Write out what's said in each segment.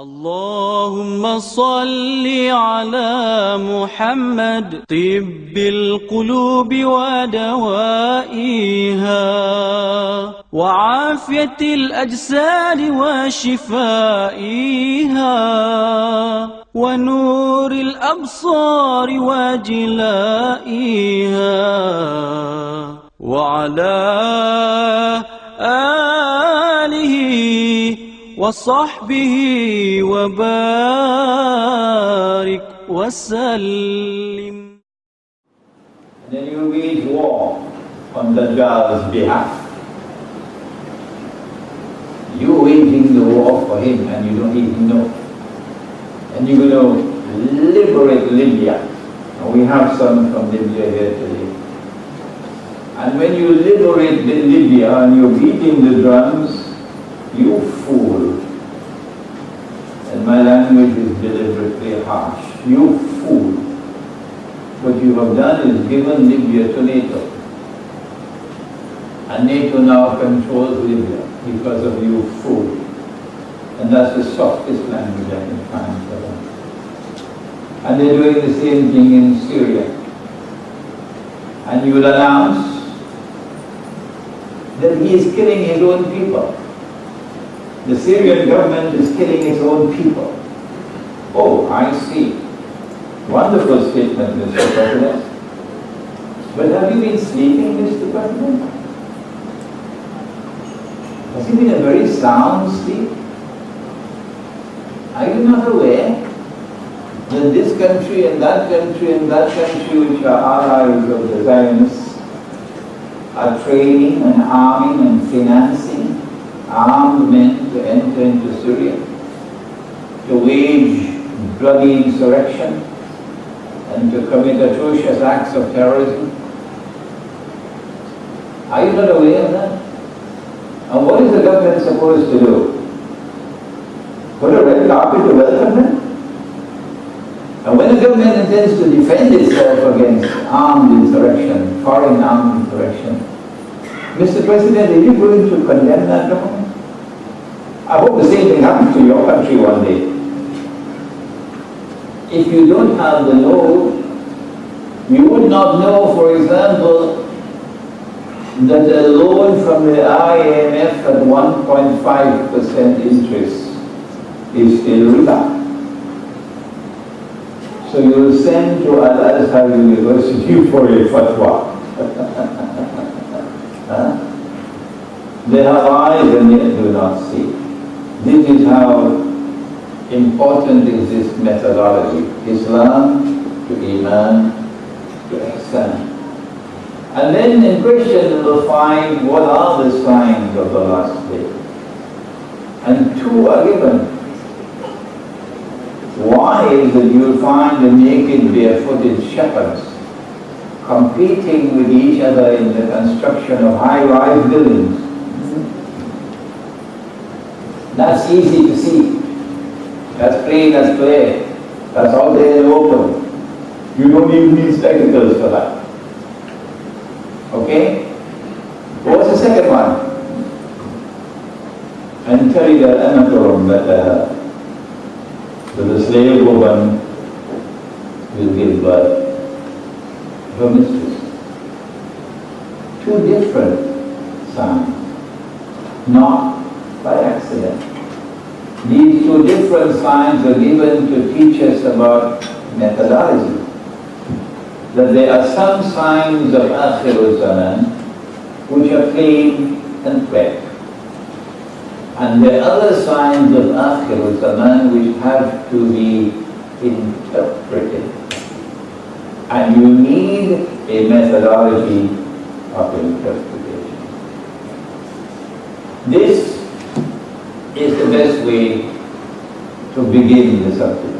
اللهم صل على محمد طب القلوب ودوائها وعافية الأجساد وشفائها ونور الأبصار وجلائها وعلى آله وصحبه وبارك وسلم. And then you wage war on Dajjal's behalf. You're waging the war for him and you don't even know. And you're going to liberate Libya. And we have some from Libya here today. And when you liberate Libya and you're beating the drums, you fool. And my language is deliberately harsh. You fool. What you have done is given Libya to NATO. And NATO now controls Libya because of you fool. And that's the softest language I can find for them. And they're doing the same thing in Syria. And you will announce that he is killing his own people. The Syrian government is killing its own people. Oh, I see. Wonderful statement, Mr. President. But have you been sleeping, Mr. President? Has it been a very sound sleep? Are you not aware that this country and that country and that country, which are allies of the Zionists, are training and arming and financing armed men to enter into Syria, to wage bloody insurrection and to commit atrocious acts of terrorism? Are you not aware of that? And what is the government supposed to do? Put a red carpet to welcome them? And when the government intends to defend itself against armed insurrection, foreign armed insurrection, Mr. President, are you going to condemn that government? I hope the same thing happens to your country one day. If you don't have the know, you would not know, for example, that a loan from the IMF at 1.5% interest is still riba. So you will send to Al-Azhar University for a fatwa. They have eyes and yet do not see. This is how important is this methodology. Islam to Iman to Ihsan. And then in question we'll find what are the signs of the last day. And two are given. One is that you'll find the naked barefooted shepherds competing with each other in the construction of high-rise buildings. That's easy to see. That's plain as clear. That's all there in the open. You don't even need spectacles for that. Okay? What's the second one? And tell you that Amatorum, that the slave woman will give birth to her mistress. Two different signs, not by accident. These two different signs are given to teach us about methodology. That there are some signs of Akhirul Zaman which are plain and clear. And there are other signs of Akhirul Zaman which have to be interpreted. And you need a methodology of interpretation. This is the best way to begin the subject,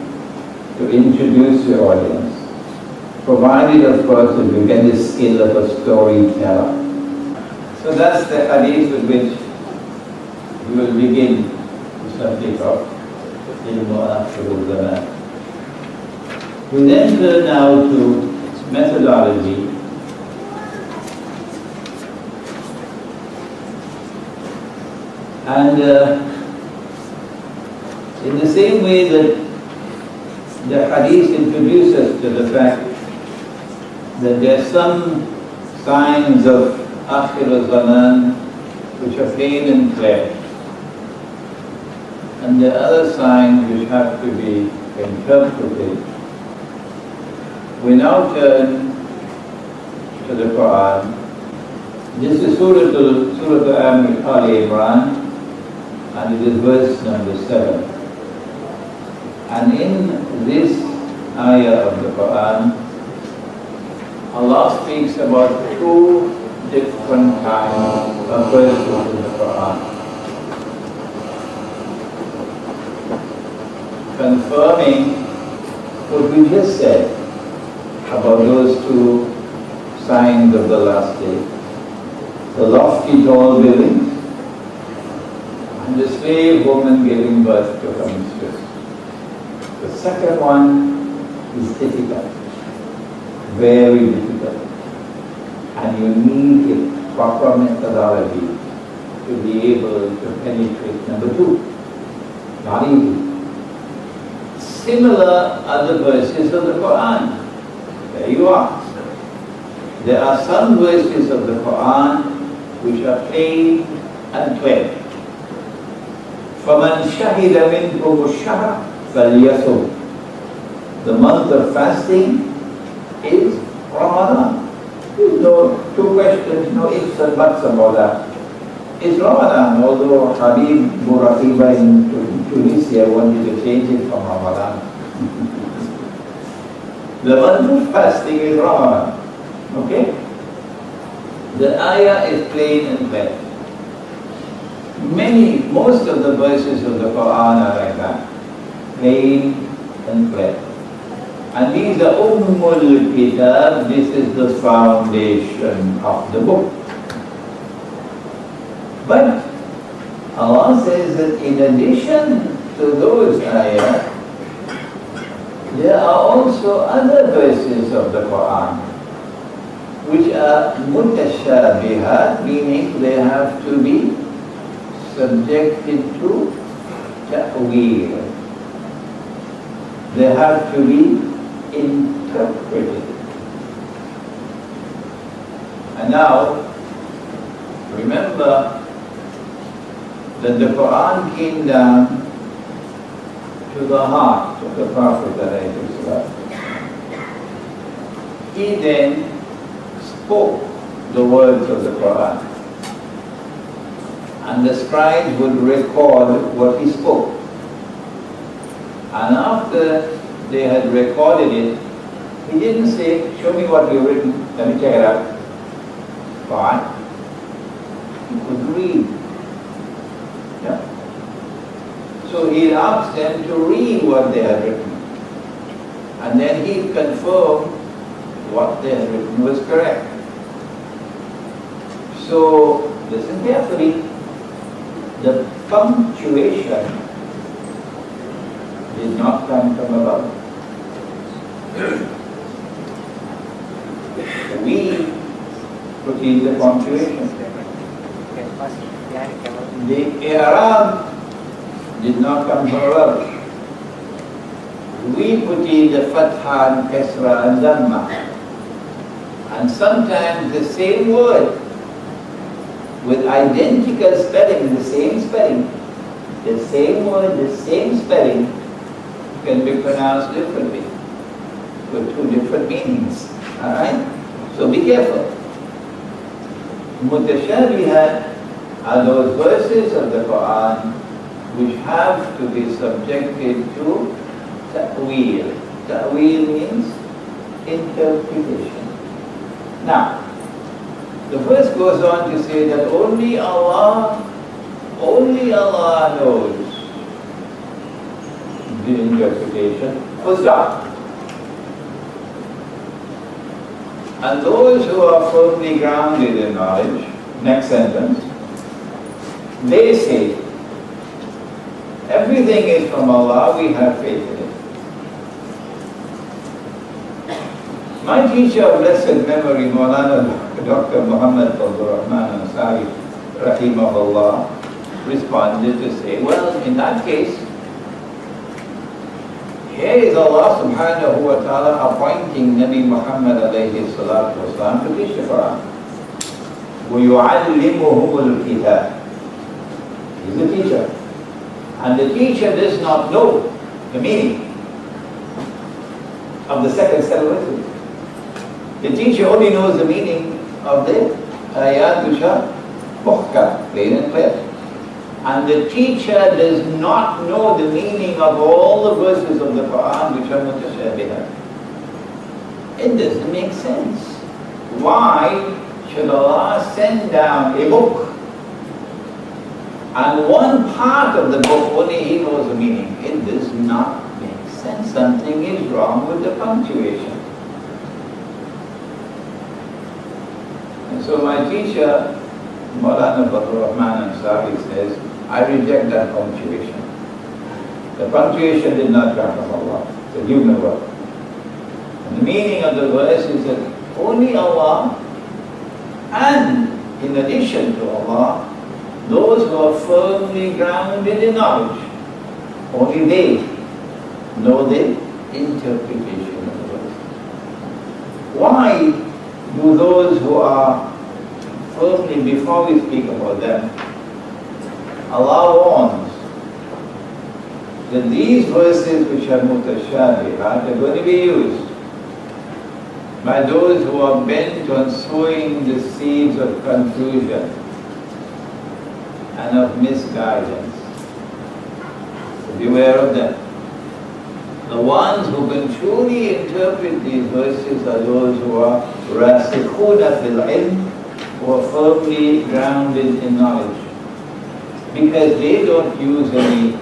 to introduce your audience, provided of course that you get the skill of a storyteller. So that's the hadith with which we will begin the subject of Ilmu Akhirul Zaman. We then turn now to methodology. And In the same way that the hadith introduces to the fact that there are some signs of Akhir al-Zaman which are plain and clear, and the other signs which have to be interpreted. We now turn to the Quran. This is Surah Al Imran, and it is verse number 7. And in this ayah of the Quran, Allah speaks about two different kinds of verses in the Quran, confirming what we just said about those two signs of the last day: the lofty tall buildings and the slave woman giving birth to her mistress. The second one is difficult, very difficult, and you need a proper methodology to be able to penetrate number two. Not easy. Similar other verses of the Quran. There you are. There are some verses of the Quran which are plain and clear. فَمَنْ شَهِدَ مِنْكُمُ الشَّهْرَ فَلْيَصُمْ. The month of fasting is Ramadan. There's no two questions, no ifs and buts about that. It's Ramadan, although Habib Bouraqeba in Tunisia wanted to change it from Ramadan. The month of fasting is Ramadan. Okay? The ayah is plain and clear. Most of the verses of the Quran are like that. Plain and clear. And these are Ummul Kitab. This is the foundation of the book. But Allah says that in addition to those ayahs, there are also other verses of the Quran which are mutashabihat, meaning they have to be subjected to ta'weel. They have to be interpreted. And now, remember that the Quran came down to the heart of the Prophet ﷺ. He then spoke the words of the Quran, and the scribes would record what he spoke. And after they had recorded it, he didn't say, "Show me what you've written, let me check it out." Fine. He could read. Yeah. So he asked them to read what they had written, and then he confirmed what they had written was correct. So listen carefully. The punctuation did not come from above. We put in the punctuation. The i'rab did not come from above. We put in the fatha and kasra and dhamma. And sometimes the same word with identical spelling, the same spelling, the same word, the same spelling can be pronounced differently with two different meanings. Alright? So be careful. Mutashabihat are those verses of the Quran which have to be subjected to ta'weel. Ta'weel means interpretation. Now, the verse goes on to say that only Allah knows the interpretation. Full stop. And those who are firmly grounded in knowledge, next sentence, they say, everything is from Allah, we have faith in it. My teacher of blessed memory, Maulana Dr. Muhammad Fazlur Rahman Ansari, Rahimahullah, responded to say, well, in that case, Here is Allah subhanahu wa ta'ala appointing Nabi Muhammad alayhi salatu wasalam to teach the Quran. وَيُعَلِّمُهُمُ الْكِتَابِ. He's the teacher. And the teacher does not know the meaning of the second set of verses. The teacher only knows the meaning of the ayat which are muhkam, plain and clear. And the teacher does not know the meaning of all the verses of the Quran which are mutashabihah. It doesn't make sense. Why should Allah send down a book and one part of the book only He knows the meaning? It does not make sense. Something is wrong with the punctuation. And so my teacher, Maulana Badur Rahman Ansari, says, I reject that punctuation. The punctuation did not come from Allah. It's a human word. And the meaning of the verse is that only Allah, and in addition to Allah, those who are firmly grounded in knowledge, only they know the interpretation of the verse. Why do those who are firmly, before we speak about them, Allah warns that these verses which are mutashabihah are going to be used by those who are bent on sowing the seeds of confusion and of misguidance. So beware of them. The ones who can truly interpret these verses are those who are rasikhuna fil ilm, who are firmly grounded in knowledge. Because they don't use any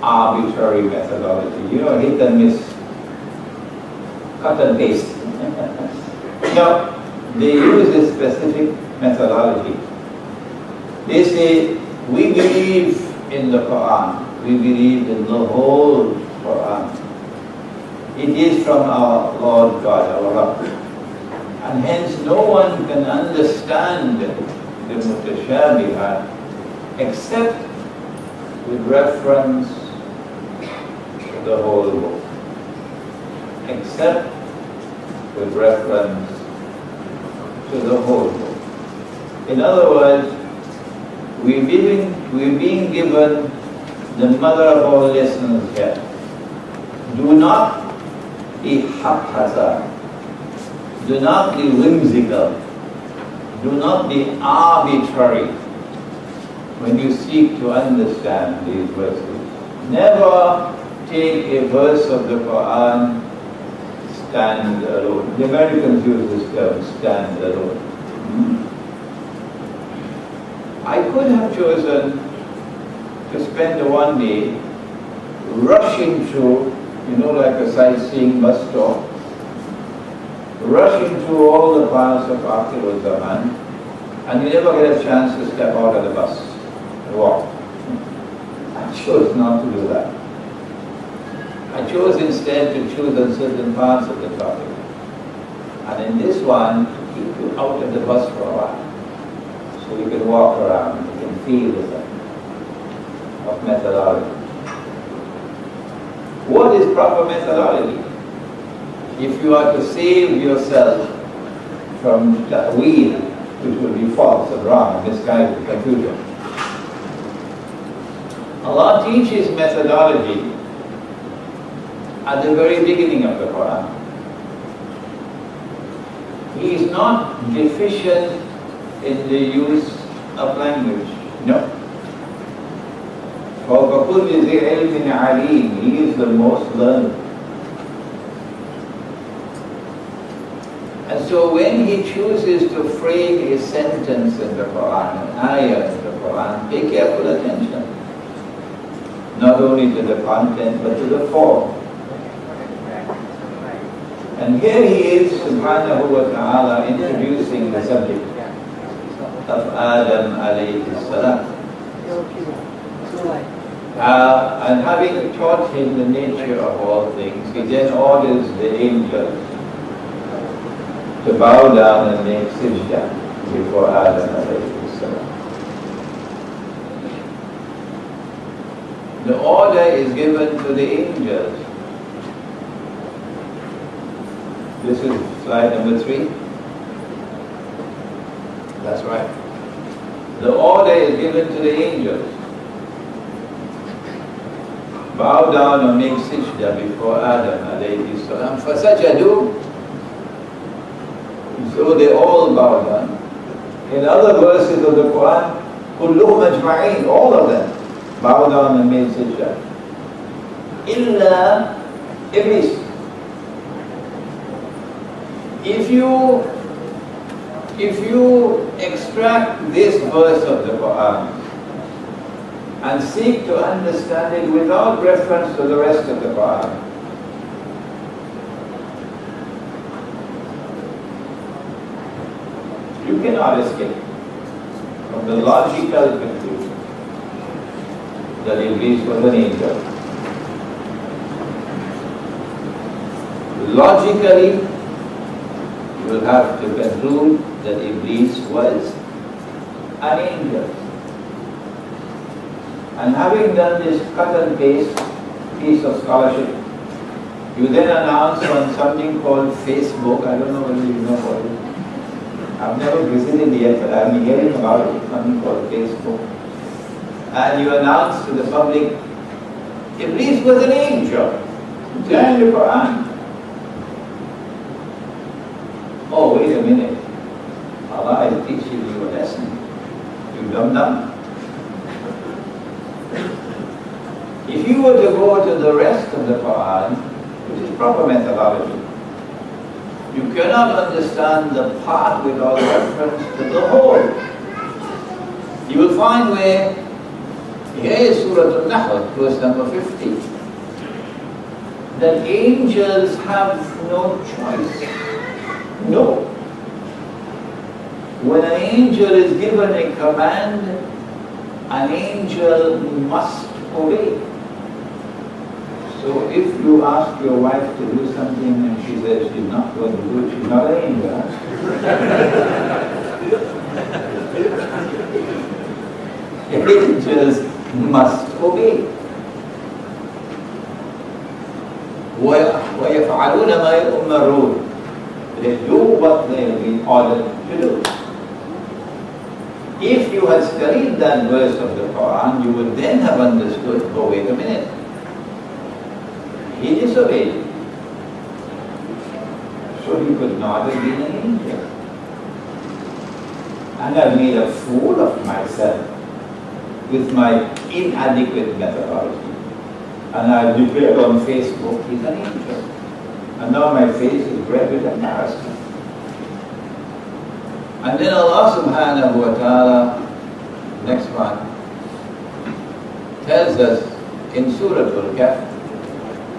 arbitrary methodology. You know, hit and miss, cut and paste. No, they use a specific methodology. They say, we believe in the Quran. We believe in the whole Quran. It is from our Lord God, our Rabb. And hence no one can understand the mutashabihah except with reference to the whole book. Except with reference to the whole book. In other words, we're being given the mother of all lessons here. Do not be haphazard. Do not be whimsical. Do not be arbitrary when you seek to understand these verses. Never take a verse of the Quran stand alone. The Americans use this term, stand alone. I could have chosen to spend one day rushing through, you know, like a sightseeing bus stop, rushing through all the parts of Akhir Zaman, and you never get a chance to step out of the bus and walk. I chose not to do that. I chose instead to choose on certain parts of the topic. And in this one, to keep you out of the bus for a while. So you can walk around, you can feel the thing of methodology. What is proper methodology? If you are to save yourself from ta'weel, which will be false and wrong, misguided, confusion, Allah teaches methodology at the very beginning of the Quran. He is not deficient in the use of language. No. فَوْقَ كُلِّ ذِي عِلْمٍ عَلِيمٍ. He is the most learned. And so when He chooses to frame a sentence in the Quran, an ayah in the Quran, pay careful attention. Not only to the content, but to the form. And here He is, subhanahu wa ta'ala, introducing the subject of Adam alayhi salam. And having taught him the nature of all things, He then orders the angels to bow down and make sajda before Adam alayhi salam. The order is given to the angels This is slide number 3. That's right. The order is given to the angels. Bow down and make sajda before Adam alayhi salam. فَسَجَدُوا. So they all bow down. In other verses of the Quran, كُلُّهُمْ أَجْمَعِينَ, all of them bow down and made sajda. إِلَّا Iblis. If you extract this verse of the Quran and seek to understand it without reference to the rest of the Quran, you cannot escape from the logical conclusion that Iblis was an angel. Logically, you will have to conclude that Iblis was an angel. And having done this cut and paste piece of scholarship, you then announce on something called Facebook. I don't know whether you know about it. I've never visited yet, but I've been hearing about it, something called Facebook. And you announce to the public, Iblis was an angel. It's in the Quran. Oh, wait a minute. Allah is teaching you a lesson. You dumb. If you were to go to the rest of the Quran, which is proper methodology, you cannot understand the part without reference to the whole. You will find where, here is Surah Al-Nahl, verse number 50, that angels have no choice. No. When an angel is given a command, an angel must obey. So if you ask your wife to do something and she says she's not going to do it, she's not an angel. Angels must obey. وَيَفْعَلُونَ مَا يُؤْمَرُونَ. They do what they have been ordered to do. If you had studied that verse of the Quran, you would then have understood, oh wait a minute, he disobeyed. So he could not have been an angel. And I've made a fool of myself with my inadequate methodology. And I've declared on Facebook, he's an angel. And now my face is red with embarrassment. And then Allah subhanahu wa ta'ala, next one, tells us in Surah Al-Kahf,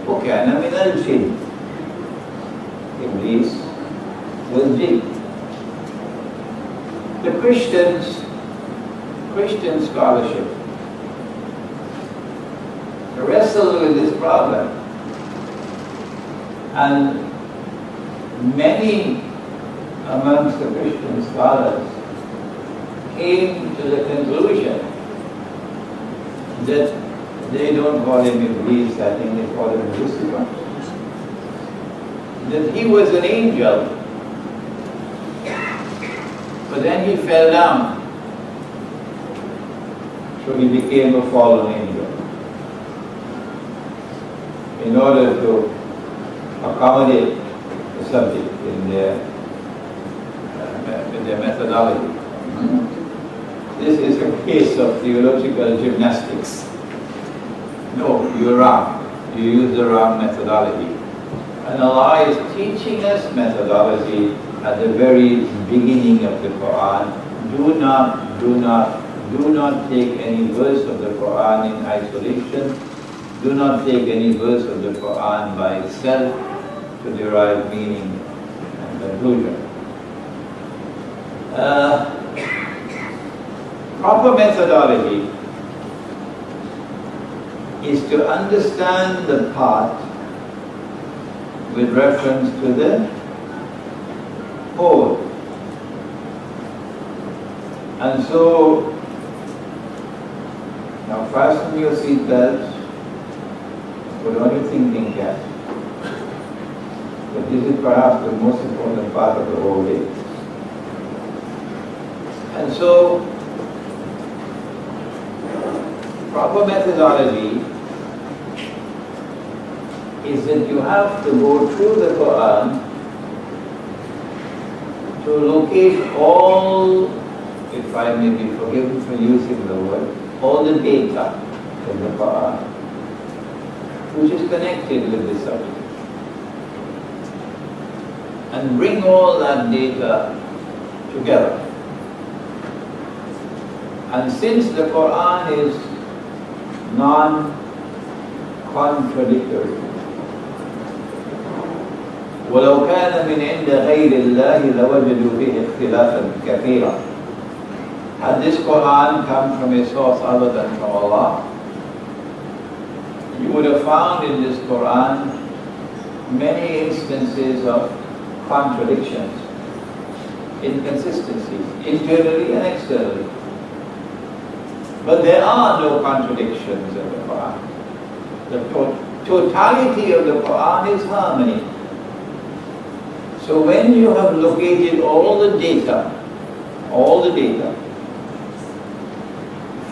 وَكَانَ مِنَ الْجِنِّ. Iblis was jinn. The Christian scholarship wrestled with this problem. And many amongst the Christian scholars came to the conclusion that they don't call him Iblis, I think they call him Lucifer, that he was an angel, but then he fell down, so he became a fallen angel. In order to accommodate the subject in their methodology. This is a case of theological gymnastics. No, you're wrong. You use the wrong methodology. And Allah is teaching us methodology at the very beginning of the Quran. Do not take any verse of the Quran in isolation. Do not take any verse of the Quran by itself to derive meaning and conclusion. Proper methodology is to understand the part with reference to the whole. And so, now fasten your seatbelts, put on your thinking cap, But this is perhaps the most important part of the whole day. And so, proper methodology is that you have to go through the Quran to locate all, if I may be forgiven for using the word, all the data in the Quran, which is connected with this subject. And bring all that data together. And since the Quran is non-contradictory, وَلَوْ كَانَ مِنْ عِنْدَ غَيْرِ اللَّهِ لَوَجَدُوا فِيهِ اخْتِلَافًا كَثِيرًا. Had this Quran come from a source other than from Allah, you would have found in this Quran many instances of contradictions, inconsistencies, internally and externally. But there are no contradictions in the Quran. The totality of the Quran is harmony. So when you have located all the data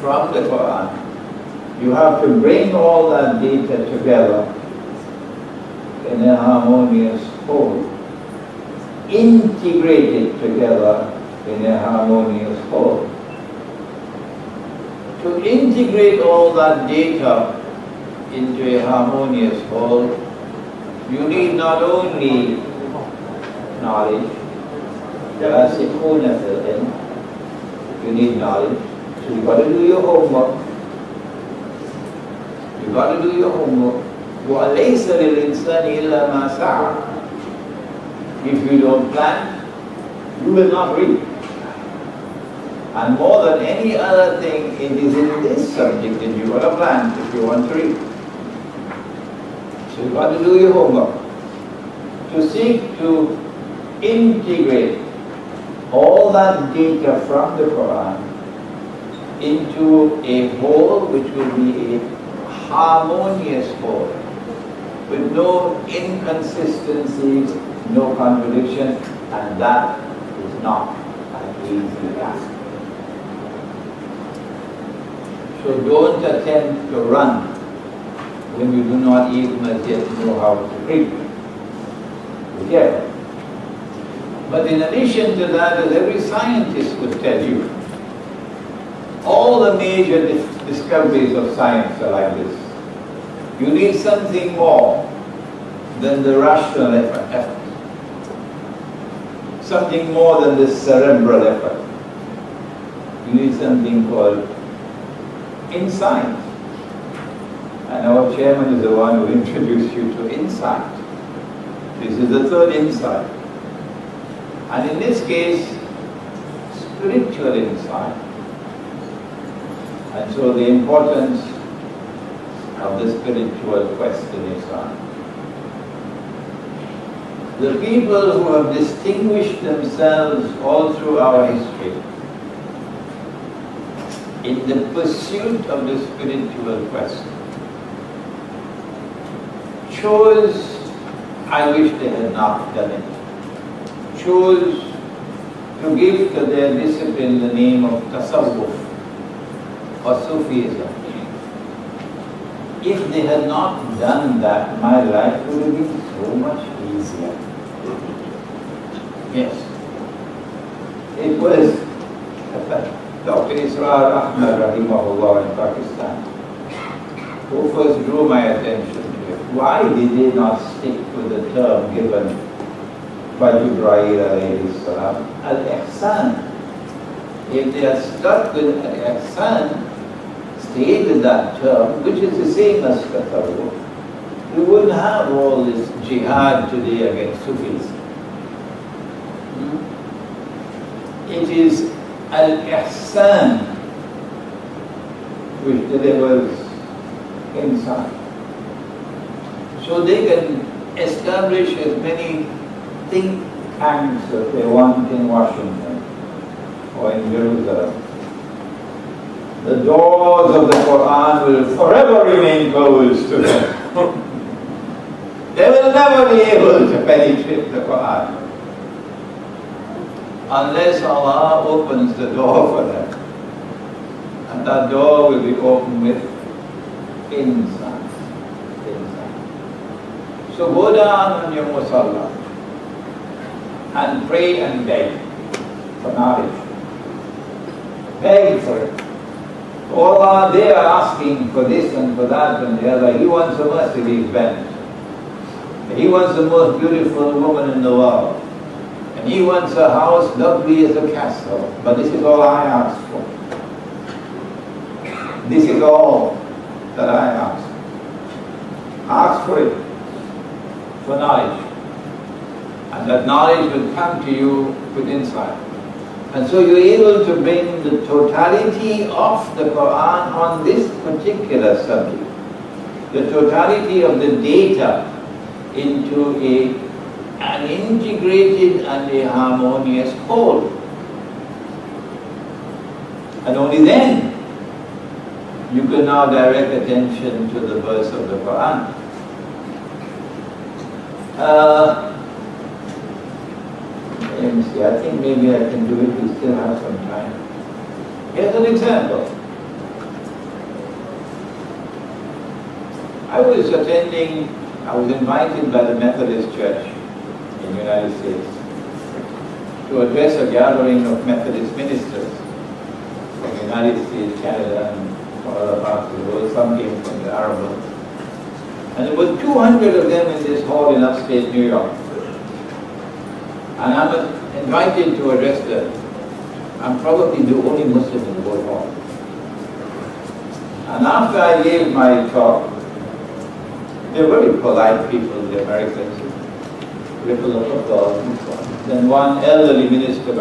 from the Quran, you have to bring all that data together in a harmonious whole, integrate it together in a harmonious whole. To integrate all that data into a harmonious whole, you need not only knowledge, you need knowledge. So you've got to do your homework. You've got to do your homework. وَأَلَيْسَ لِلْإِنسَانِ إِلَّا مَا سَعَى. If you don't plan, you will not read. And more than any other thing, it is in this subject that you got to plan if you want to read. So you've got to do your homework. To seek to integrate all that data from the Quran into a whole which will be a harmonious whole, with no inconsistencies, no contradiction, and that is not an easy task. So don't attempt to run when you do not even as yet know how to read. Be careful. But in addition to that, as every scientist would tell you, all the major discoveries of science are like this. You need something more than the rational effort. Something more than the cerebral effort. You need something called insight. And our chairman is the one who introduced you to insight. This is the third insight. And in this case, spiritual insight. And so the importance of the spiritual quest in Islam. The people who have distinguished themselves all through our history in the pursuit of the spiritual quest chose, I wish they had not done it, chose to give to their discipline the name of tasawwuf or Sufism. If they had not done that, my life would have been so much easier. Yes. It was Dr. Israr Ahmad Rahimahullah in Pakistan who first drew my attention to it. Why did they not stick with the term given by Jibreel alayhi salam, al-ihsan? If they had stuck with al-ihsan, stayed with that term, which is the same as tasawwuf, we wouldn't have all this jihad today against Sufis. It is al-ihsan which delivers insight. So they can establish as many think tanks as they want in Washington or in Jerusalem. The doors of the Quran will forever remain closed to them. They will never be able to penetrate the Quran unless Allah opens the door for them. And that door will be opened with insight. So go down on your musalla and pray and beg for knowledge. Beg for it. Allah, they are asking for this and for that and the other. He wants a Mercedes Benz. He wants the most beautiful woman in the world. And he wants a house lovely as a castle. But this is all I ask for. This is all that I ask. Ask for it, for knowledge. And that knowledge will come to you with insight. And so you're able to bring the totality of the Quran on this particular subject, the totality of the data into an integrated and a harmonious whole. And only then you can now direct attention to the verse of the Quran. Let me see, I think maybe I can do it, we still have some time. Here's an example. I was invited by the Methodist Church in the United States to address a gathering of Methodist ministers from the United States, Canada, and from other parts of the world. Some came from the Arab world. And there were 200 of them in this hall in upstate New York. And I'm invited to address them. I'm probably the only Muslim in the whole hall. And after I gave my talk, they're very polite people, the Americans, ripple of applause and so on. Then one elderly minister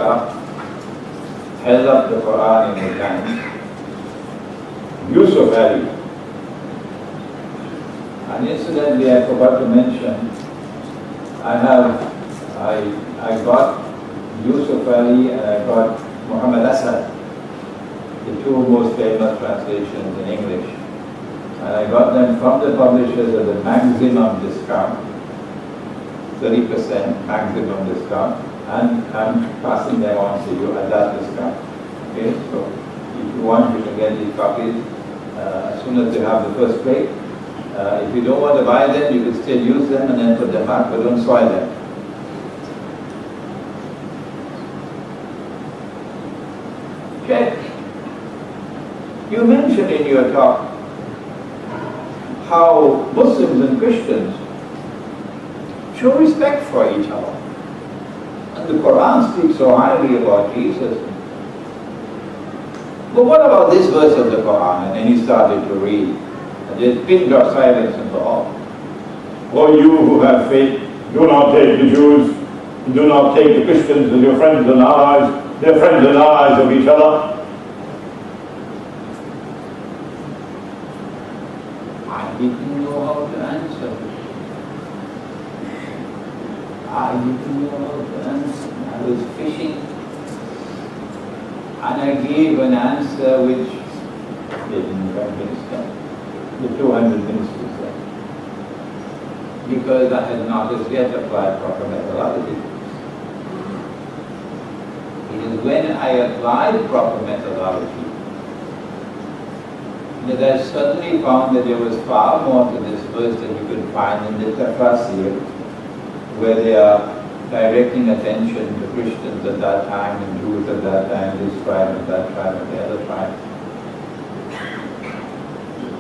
held up the Quran in his hand. Yusuf Ali. And incidentally, I forgot to mention, I got Yusuf Ali and I got Muhammad Asad, the two most famous translations in English. And I got them from the publishers at the maximum discount, 30% maximum discount, and I'm passing them on to you at that discount. Okay, so if you want, you can get these copies as soon as you have the first plate. If you don't want to buy them, you can still use them and then put them back, but don't soil them. Check. You mentioned in your talk how Muslims and Christians show respect for each other. And the Quran speaks so highly about Jesus. But what about this verse of the Quran? And then he started to read. And there's pin drop silence in the hall. O you who have faith, do not take the Jews, do not take the Christians as your friends and allies. They're friends and allies of each other. I didn't know how to answer. I was fishing. And I gave an answer which didn't convince them, the 200 ministers said, because I had not as yet applied proper methodology. It is when I applied proper methodology that I suddenly found that there was far more to this verse than you could find in the Tafsir, where they are directing attention to Christians at that time and Jews at that time, this tribe and that tribe and the other tribe.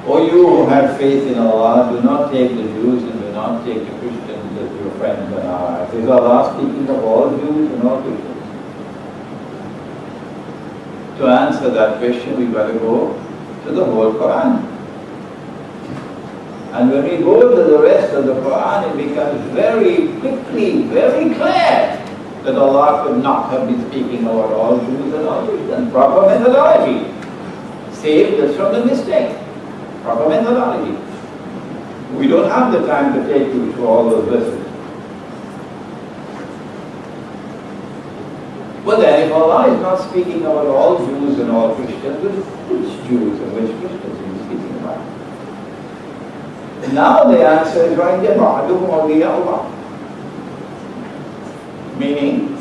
O you who have faith in Allah, do not take the Jews and do not take the Christians as your friends and allies. Is Allah speaking of all Jews and all Christians? To answer that question, we've got to go to the whole Quran. And when we go to the rest of the Quran, it becomes very quickly, very clear that Allah could not have been speaking about all Jews and all Christians. Proper methodology saved us from the mistake. Proper methodology. We don't have the time to take you through all those verses. But then if Allah is not speaking about all Jews and all Christians, which Jews and which Christians are you speaking about? Now the answer is right there, ba'duhum awliya'u ba'd. Meaning,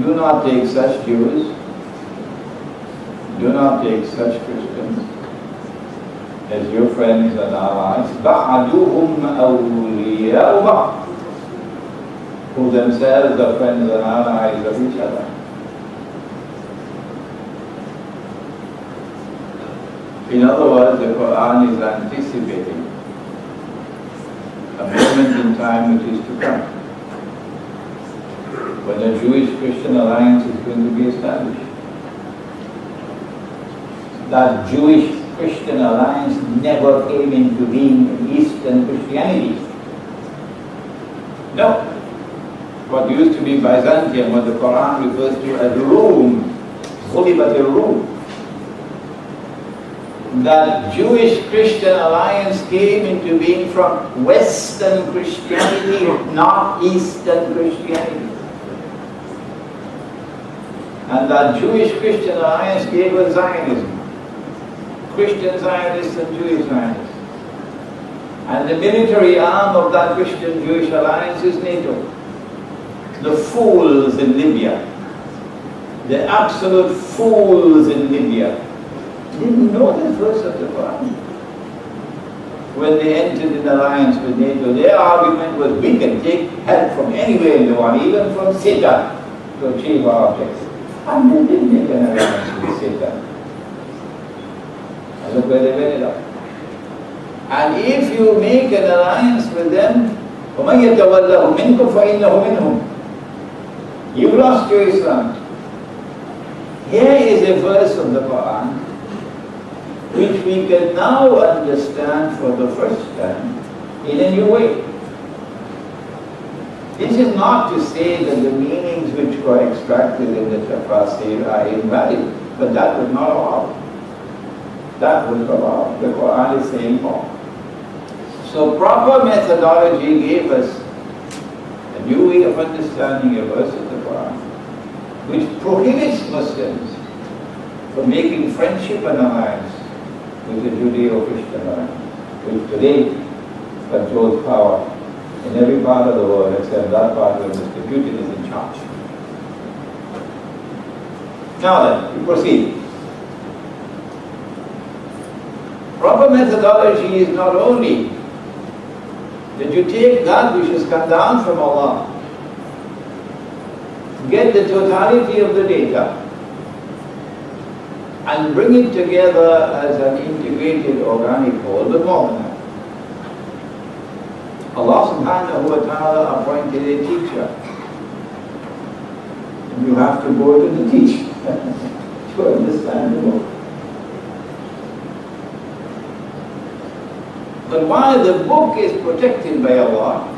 do not take such Jews, do not take such Christians as your friends and allies, ba'duhum awliya'u ba'd, who themselves are friends and allies of each other. In other words, the Quran is anticipating a moment in time which is to come, when a Jewish-Christian alliance is going to be established. That Jewish-Christian alliance never came into being in Eastern Christianity. No. What used to be Byzantium, what the Quran refers to as Rome, غُلِبَتِ الرُّوم. That Jewish-Christian alliance came into being from Western Christianity, not Eastern Christianity. And that Jewish-Christian alliance gave us Zionism. Christian Zionists and Jewish Zionists. And the military arm of that Christian-Jewish alliance is NATO. The fools in Libya, the absolute fools in Libya, didn't know this verse of the Quran. When they entered in alliance with NATO, their argument was, we can take help from anywhere in the world, even from Satan, to achieve our objectives. And they didn't make an alliance with Satan. And look where they ended up. And if you make an alliance with them, وَمَنْ يَتَوَلَّهُ مِنْكُمْ فَإِنَّهُ مِنْهُمْ. You lost your Islam. Here is a verse of the Quran which we can now understand for the first time in a new way. This is not to say that the meanings which were extracted in the tafsir are invalid, but that was not allowed. That was allowed. The Quran is saying more. So proper methodology gave us a new way of understanding a verse of the Quran, which prohibits Muslims from making friendship and alliance with the Judeo-Christian alliance, which today controls power in every part of the world except that part where Mr. Putin is in charge. Now then, we proceed. Proper methodology is not only that you take that which has come down from Allah, get the totality of the data, and bring it together as an integrated organic whole, but more than that. Allah subhanahu wa ta'ala appointed a teacher. And you have to go to the teacher to understand the book. But while the book is protected by Allah,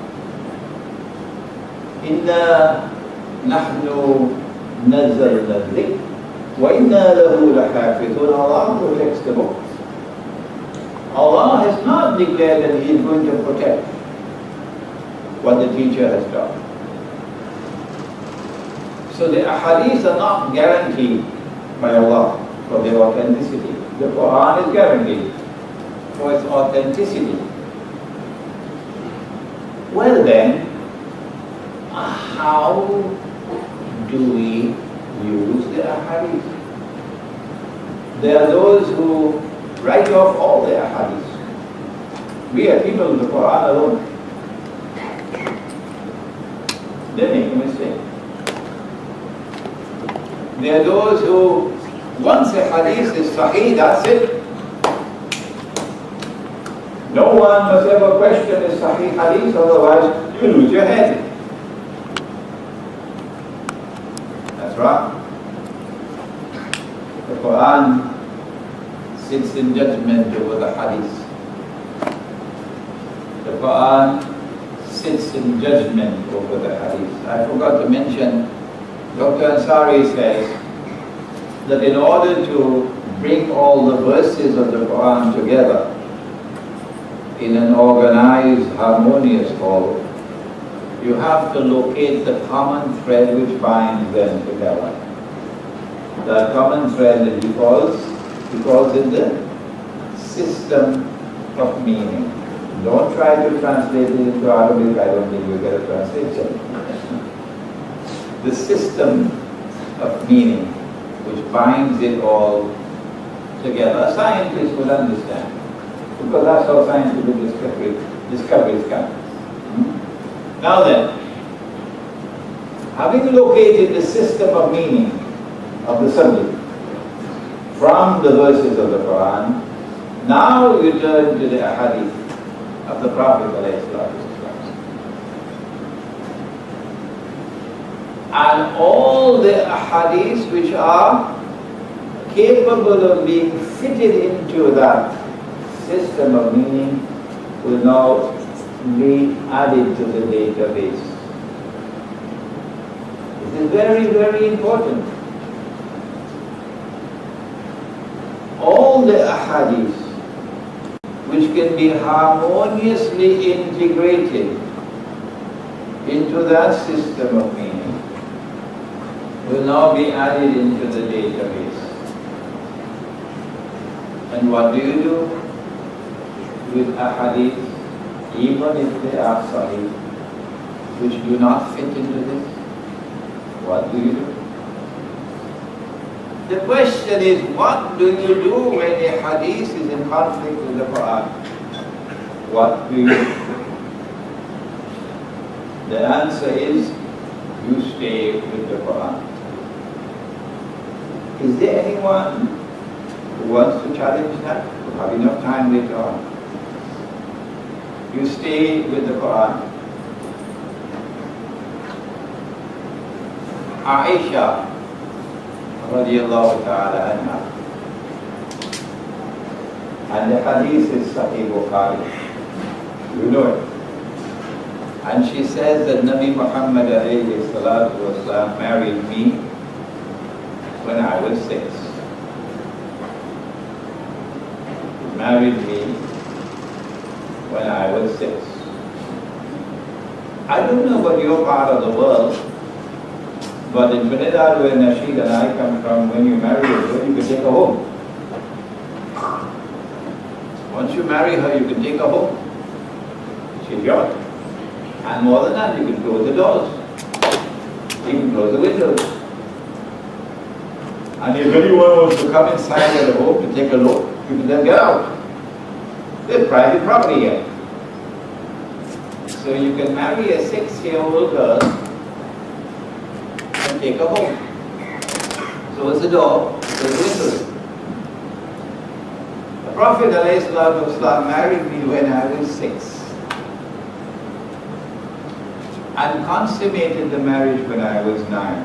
إِنَّا نَحْنُ نَزَّلْنَا الذِّكْرَ وَإِنَّا لَهُ لَحَافِظُونَ. Allah protects the book. Allah has not declared that He is going to protect what the teacher has done. So the ahadith are not guaranteed by Allah for their authenticity. The Quran is guaranteed for its authenticity. Well then, how do we use the ahadith? There are those who write off all the ahadith. We are people of the Quran alone. They make a mistake. There are those who, once a hadith is sahih, that's it. No one must ever question a sahih hadith, otherwise you lose your head. That's right. The Quran sits in judgment over the hadith. The Quran sits in judgment over the hadith. I forgot to mention, Dr. Ansari says that in order to bring all the verses of the Quran together in an organized, harmonious whole, you have to locate the common thread which binds them together. That common thread that he calls it the system of meaning. Don't try to translate it into Arabic, I don't think you'll get a translation. The system of meaning which binds it all together. A scientist would understand, because that's how scientific discoveries come. Now then, having located the system of meaning of the subject from the verses of the Quran, now you turn to the ahadith of the Prophet ﷺ. And all the ahadith which are capable of being fitted into that system of meaning will now be added to the database. This is very, very important. All the ahadith which can be harmoniously integrated into that system of meaning will now be added into the database. And what do you do with ahadith, even if they are sahih, which do not fit into this? What do you do? The question is, what do you do when a hadith is in conflict with the Quran? What do you do? The answer is, you stay with the Quran. Is there anyone who wants to challenge that? We'll have enough time later on. You stay with the Quran. Aisha radiallahu ta'ala anha, and the hadith is Sahih Bukhari, you know it, and she says that Nabi Muhammad alayhi salatu wasalam married me when I was 6. He married me when I was 6. I don't know about your part of the world, but in Trinidad, where Nasheed and I come from, when you marry a girl, you can take her home. Once you marry her, you can take her home. She's yours. And more than that, you can close the doors. You can close the windows. And if anyone wants to come inside of the home to take a look, you can then get out. They're private property here. So you can marry a 6-year-old girl and take her home. Close the door, close the windows. The Prophet ﷺ married me when I was 6 and consummated the marriage when I was 9.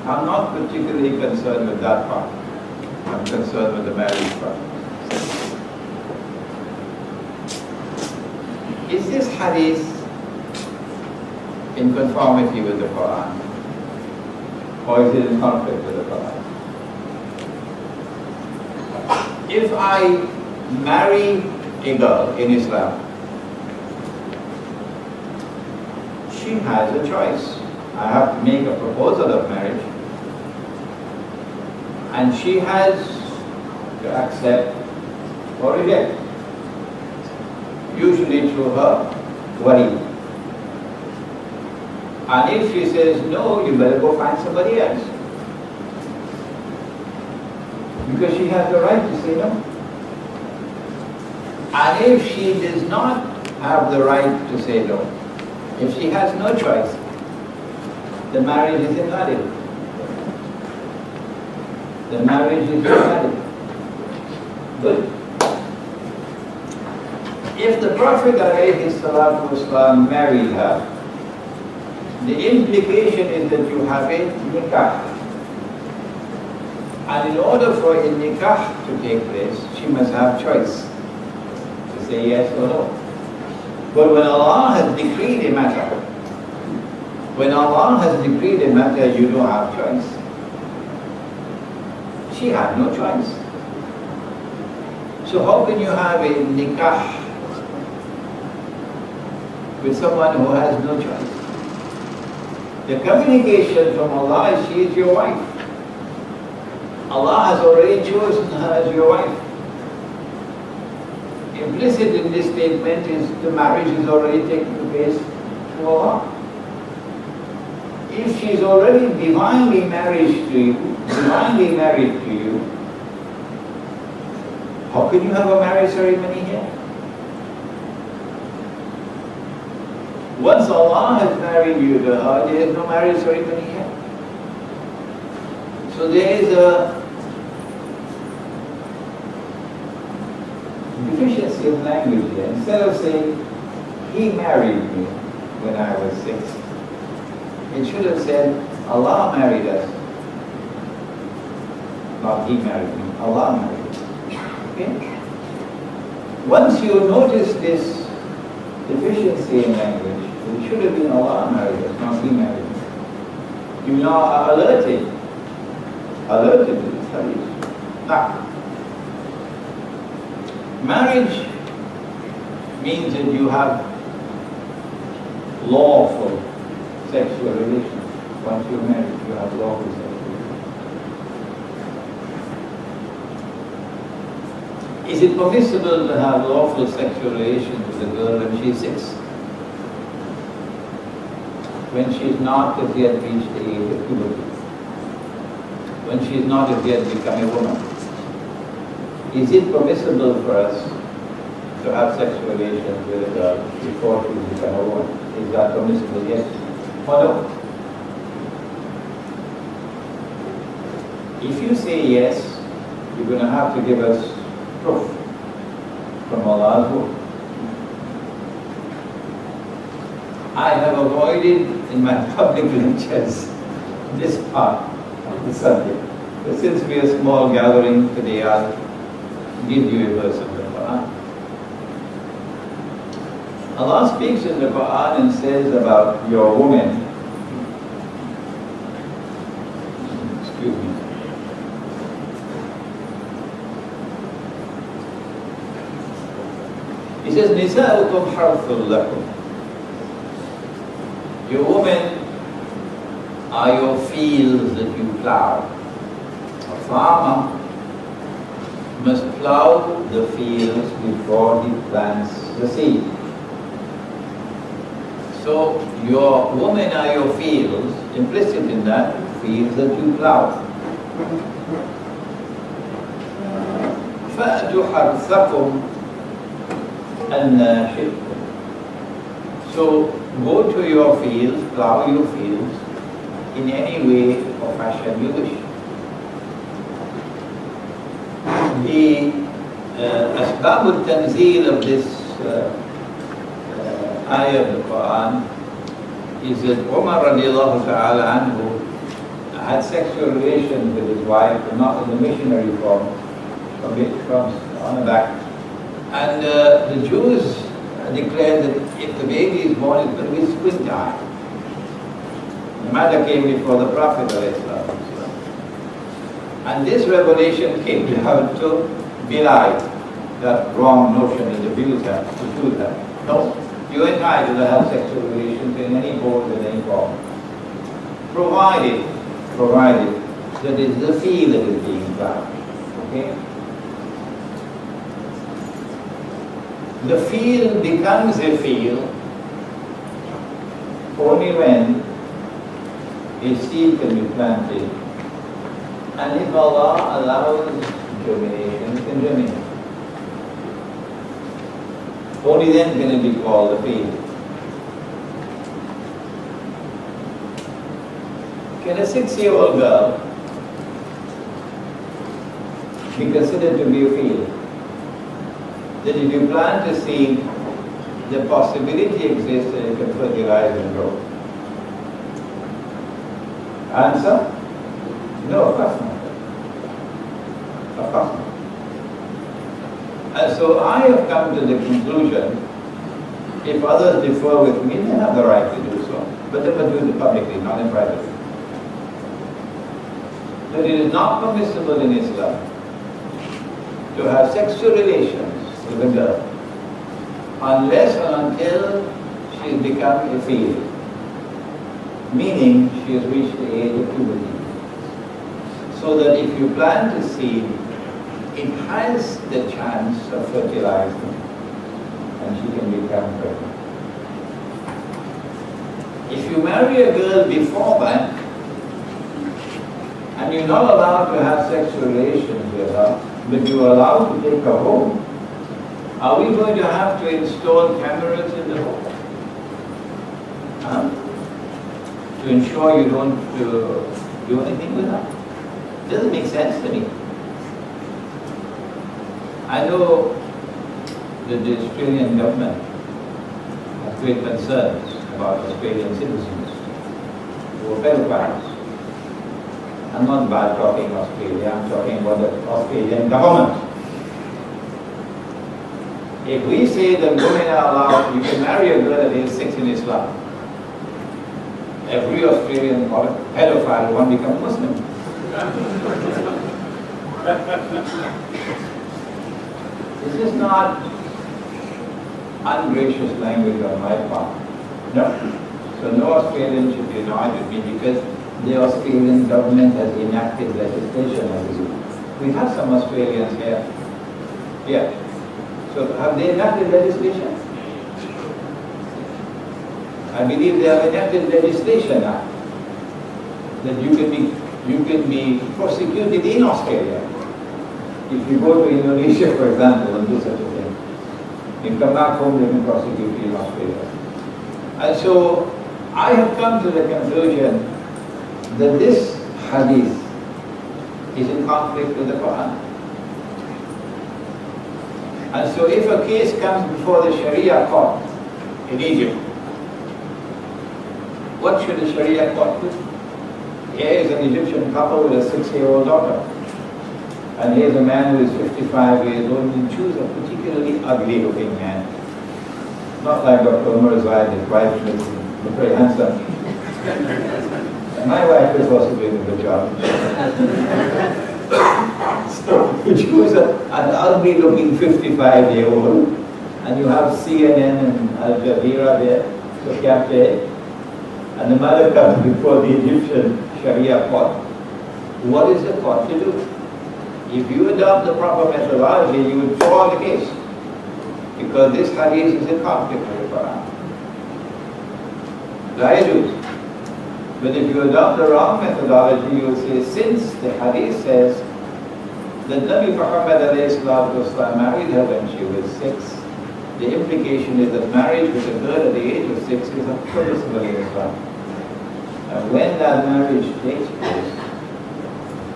I'm not particularly concerned with that part. I'm concerned with the marriage part. Is this hadith in conformity with the Quran? Or is it in conflict with the Quran? If I marry a girl in Islam, she has a choice. I have to make a proposal of marriage, and she has to accept or reject, usually through her wali. And if she says no, you better go find somebody else, because she has the right to say no. And if she does not have the right to say no, if she has no choice, the marriage is invalid. The marriage is invalid. Good. If the Prophet ﷺ married her, the implication is that you have a nikah. And in order for a nikah to take place, she must have choice to say yes or no. But when Allah has decreed a matter, you don't have choice. She had no choice. So how can you have a nikah with someone who has no choice? The communication from Allah is she is your wife. Allah has already chosen her as your wife. Implicit in this statement is the marriage is already taking place to Allah. If she is already divinely married to you, how can you have a marriage ceremony here? Once Allah has married you to her, there is no marriage ceremony here. So there is a deficiency of language here. Instead of saying, he married me when I was 6, it should have said, Allah married us. Not he married me, Allah married us. Okay? Once you notice this deficiency in language, it should have been Allah married us, not he married us. You now are alerted to this hadith. Now, marriage means that you have lawful sexual relations. Once you're married, you have lawful sexual relations. Is it permissible to have lawful sexual relations with a girl when she's 6? When she's not as yet reached the age of puberty? When she's not as yet become a woman? Is it permissible for us to have sexual relations with a girl before she becomes a woman? Is that permissible? Yes or no? If you say yes, you're going to have to give us proof from Allah's word. I have avoided in my public lectures this part of the subject. But since we are a small gathering today, I'll give you a verse of the Quran. Allah speaks in the Quran and says about your woman, excuse me, He says, Nisa'ukum harthul lakum. Your women are your fields that you plow. A farmer must plow the fields before he plants the seed. So your women are your fields, implicit in that, fields that you plow. فَأْتُوا حَرْثَكُمْ أَنَّا شِئْتُمْ. So go to your fields, plow your fields, in any way or fashion you wish. The Asbab al-Tanzeel of this ayah of the Quran is that Umar radiallahu ta'ala anhu had sexual relations with his wife, but not in the missionary form, from on the back. And the Jews declared that if the baby is born, it's going to be squint eye. The matter came before the Prophet ﷺ. And this revelation came down to belie that wrong notion that the Jews have, No, you're entitled to have sexual relations in any mode, in any form. Provided that it is the field that is being plowed. Okay? The field becomes a field only when a seed can be planted, and if Allah allows germination, it can germinate. Only then can it be called a field. Can a 6-year-old girl be considered to be a field? That if you plant a seed, the possibility exists that it can fertilize and grow. Answer? No, of course not. Of course not. And so I have come to the conclusion, if others differ with me, they have the right to do so. But they must do it publicly, not in private. That it is not permissible in Islam to have sexual relations with a girl unless and until she has become a field, meaning she has reached the age of puberty. So that if you plant a seed, it has the chance of fertilizing and she can become pregnant. If you marry a girl before that, and you're not allowed to have sexual relations with her, but you're allowed to take her home, are we going to have to install cameras in the home? To ensure you don't do anything with her? Doesn't make sense to me. I know that the Australian government has great concerns about Australian citizens who are pedophiles. I'm not bad talking Australia, I'm talking about the Australian government. If we say that women are allowed, you can marry a girl at age 6 in Islam, every Australian pedophile won't become Muslim. This is not ungracious language on my part. No. So no Australian should be annoyed with me because the Australian government has enacted legislation, I believe. We have some Australians here. Yeah. So have they enacted legislation? I believe they have enacted legislation now that you can be prosecuted in Australia. If you go to Indonesia, for example, and do such a thing, you come back home, they can prosecute you in Australia. And so I have come to the conclusion that this hadith is in conflict with the Quran. And so if a case comes before the Sharia court in Egypt, what should the Sharia court do? Here is an Egyptian couple with a 6-year-old daughter. And here's a man who is 55 years old, and choose a particularly ugly looking man. Not like Dr. Umar Zaid, his wife is very handsome. And my wife is also doing a good job. So you choose an ugly looking 55-year-old, and you have CNN and Al Jazeera there, so captain, and the mother comes before the Egyptian Sharia court. What is the court to do? If you adopt the proper methodology, you would throw out the case, because this hadith is in conflict with the Quran. But if you adopt the wrong methodology, you will say, since the hadith says that Nabi Muhammad ﷺ married her when she was 6, the implication is that marriage with a girl at the age of 6 is a permissible in Islam. And when that marriage takes place,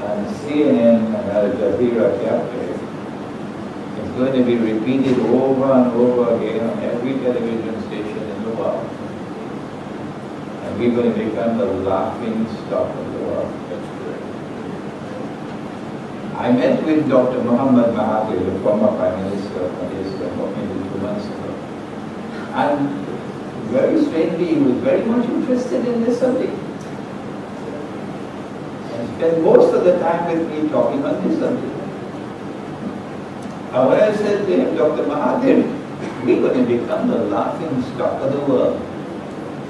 and CNN and Al Jazeera capture it, it's going to be repeated over and over again on every television station in the world. And we're going to become the laughing stock of the world. I met with Dr. Muhammad Mahathir, the former Prime Minister of Israel, maybe 2 months ago. And very strangely, he was very much interested in this subject. And spent most of the time with me talking on this subject. And when I said to him, Dr. Mahathir, we're going to become the laughing stock of the world.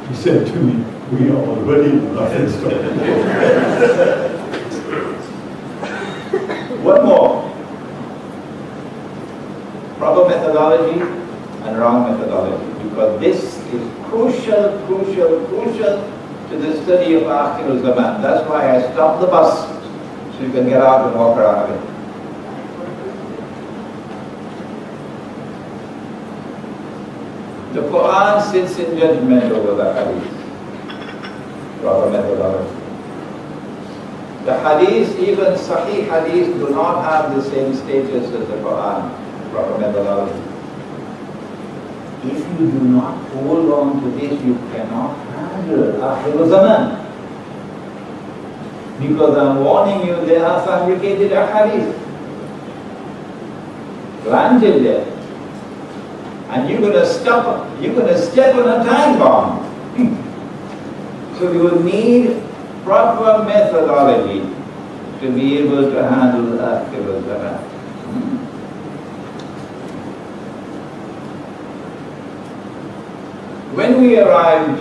He said to me, we are already the laughing stock of the world. One more. Proper methodology and wrong methodology. Because this is crucial to the study of Akhir Zaman. That's why I stopped the bus, so you can get out and walk around again. The Quran sits in judgment over the Hadith. Proper methodology. The Hadith, even Sahih Hadith, do not have the same status as the Quran. Proper methodology. If you do not hold on to this, you cannot handle Akhir Zaman. Because I'm warning you, there are fabricated ahadith planted there. And you're going to step on a time bomb. So you will need proper methodology to be able to handle Akhir Zaman. When we arrived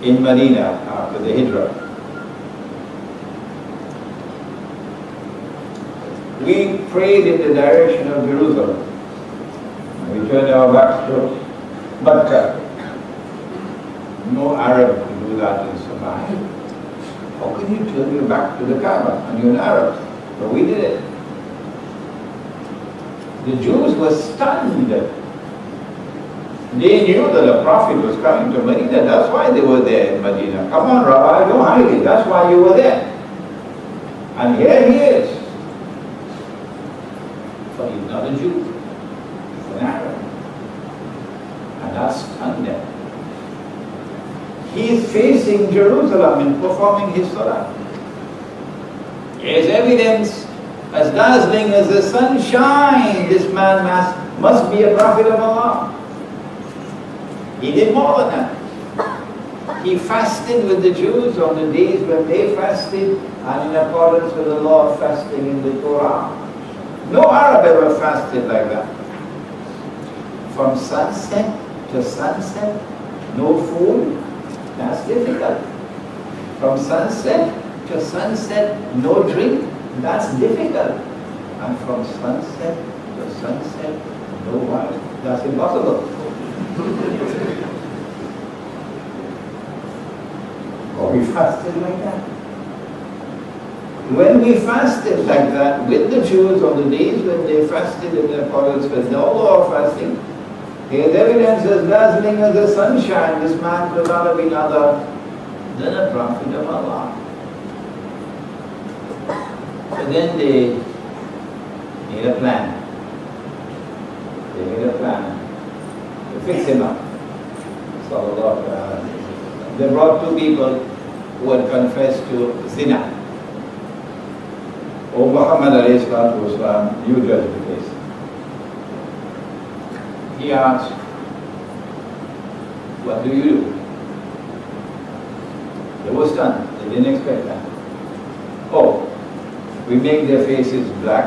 in Medina after the Hijrah, we prayed in the direction of Jerusalem. We We turn our backs to Mecca. No Arab could do that and survive. How can you turn your back to the Kaaba and you're an Arab? But we did it. The Jews were stunned. They knew that the Prophet was coming to Medina. That's why they were there in Medina. Come on, Rabbi, don't hide it. That's why you were there. And here he is. But he's not a Jew. He's an Arab. And that stunned them. He is facing Jerusalem and performing his salah. There's evidence as dazzling as the sunshine. This man must be a prophet of Allah. He did more than that. He fasted with the Jews on the days when they fasted and in accordance with the law of fasting in the Torah. No Arab ever fasted like that. From sunset to sunset, no food. That's difficult. From sunset to sunset, no drink. That's difficult. And from sunset to sunset, no wine. That's impossible. Or we fasted like that. When we fasted like that with the Jews on the days when they fasted in accordance with no law of fasting, here's evidence as dazzling as the sunshine. This man could not have been other than a prophet of Allah. So then they made a plan. They made a plan to fix him up. They brought two people who had confessed to zina. O Muhammad alayhi salatu wasalam, you judge the case. He asked, what do you do? They were stunned. They didn't expect that. Oh, we make their faces black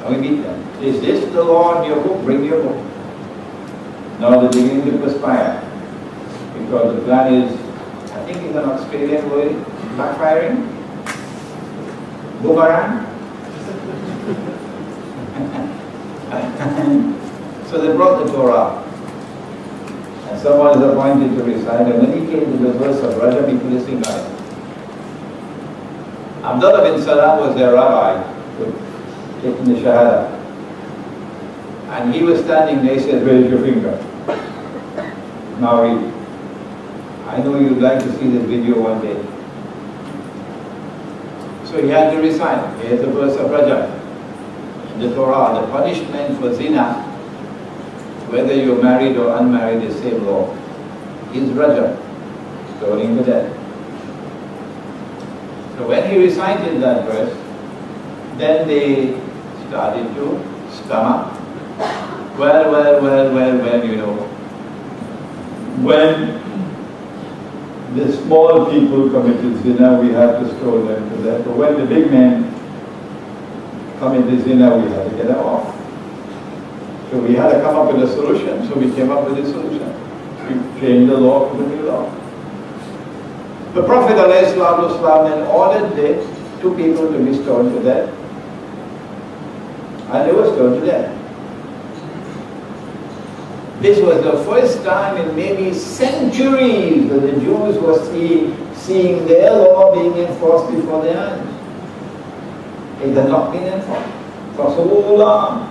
and we beat them. Is this the law in your book? Bring your book. Now they're beginning to perspire. Because the plan is, I think it's an Australian word, backfiring. Boomerang. So they brought the Torah. And someone is appointed to recite. And when he came to the verse of Rajab, he put his finger on it. Abdullah bin Salam was their rabbi, taking the Shahada. And he was standing there, he said, raise your finger. Now read. I know you'd like to see this video one day. So he had to recite. Here's the verse of Rajab. In the Torah, the punishment for zina, whether you're married or unmarried, is same law, is Rajab, stoning to death. So when he recited that verse, then they started to stomach. Well, you know, when the small people committed zina, we had to stone them to death. But when the big men committed zina, we had to get them off. So we had to come up with a solution. So we came up with a solution. We changed the law to the new law. The Prophet ﷺ then ordered the two people to be stoned to death. And they were stoned to death. This was the first time in maybe centuries that the Jews were seeing their law being enforced before their eyes. It had not been enforced for so long.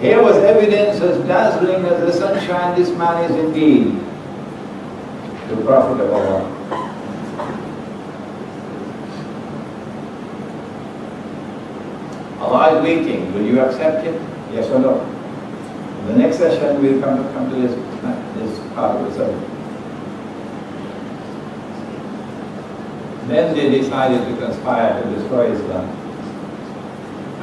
Here was evidence as dazzling as the sunshine. This man is indeed the Prophet of Allah. Allah is waiting. Will you accept it? Yes or no? In the next session, we'll come to this part of the subject. Then they decided to conspire to destroy Islam.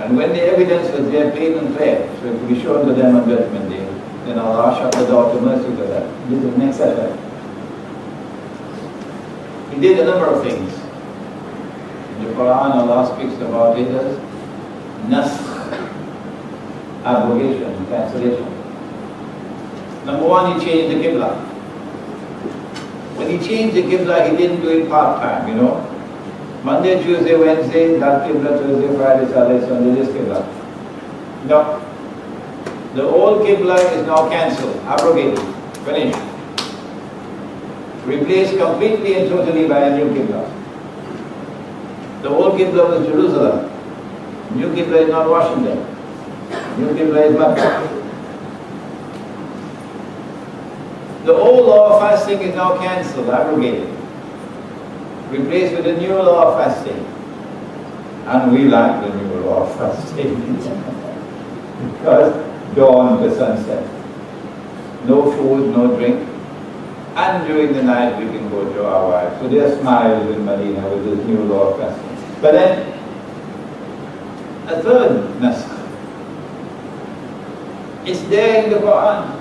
And when the evidence was there, plain and clear, so it could be shown to them on Judgment Day, then Allah shut the door to mercy to them. This is the next session. He did a number of things. In the Quran, Allah speaks about it as nasakh, abrogation, cancellation. Number one, he changed the Qibla. When he changed the Qibla, he didn't do it part-time, you know. Monday, Tuesday, Wednesday, that Qibla, Thursday, Friday, Saturday, Sunday, this Qibla. No. The old Qibla is now cancelled, abrogated, finished. Replaced completely and totally by a new Qibla. The old Qibla was Jerusalem. New Qibla is not Washington. New Qibla is Mecca. The old law of fasting is now cancelled, abrogated. Replaced with a new law of fasting. And we like the new law of fasting. Because dawn to sunset. No food, no drink. And during the night we can go to our wives. So there are smiles in Medina with this new law of fasting. But then, a third naskh. It's there in the Quran.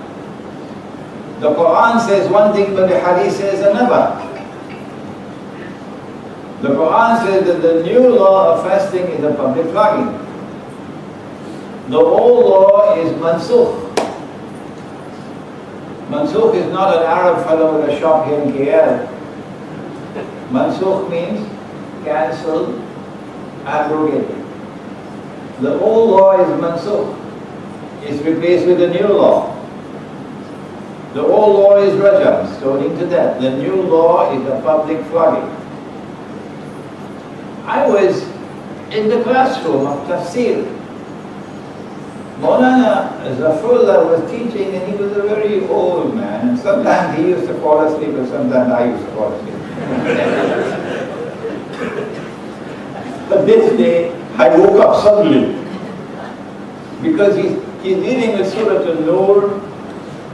The Quran says one thing, but the Hadith says another. The Quran says that the new law of fasting is a public flogging. The old law is mansukh. Mansukh is not an Arab fellow with a shop here in KL. Mansukh means cancelled, abrogated. The old law is mansukh. It's replaced with a new law. The old law is rajam, stoning to death. The new law is a public flogging. I was in the classroom of tafsir. Maulana Zafrullah was teaching, and he was a very old man, and sometimes he used to fall asleep and sometimes I used to fall asleep. But this day I woke up suddenly because he's dealing with Surah An-Nur,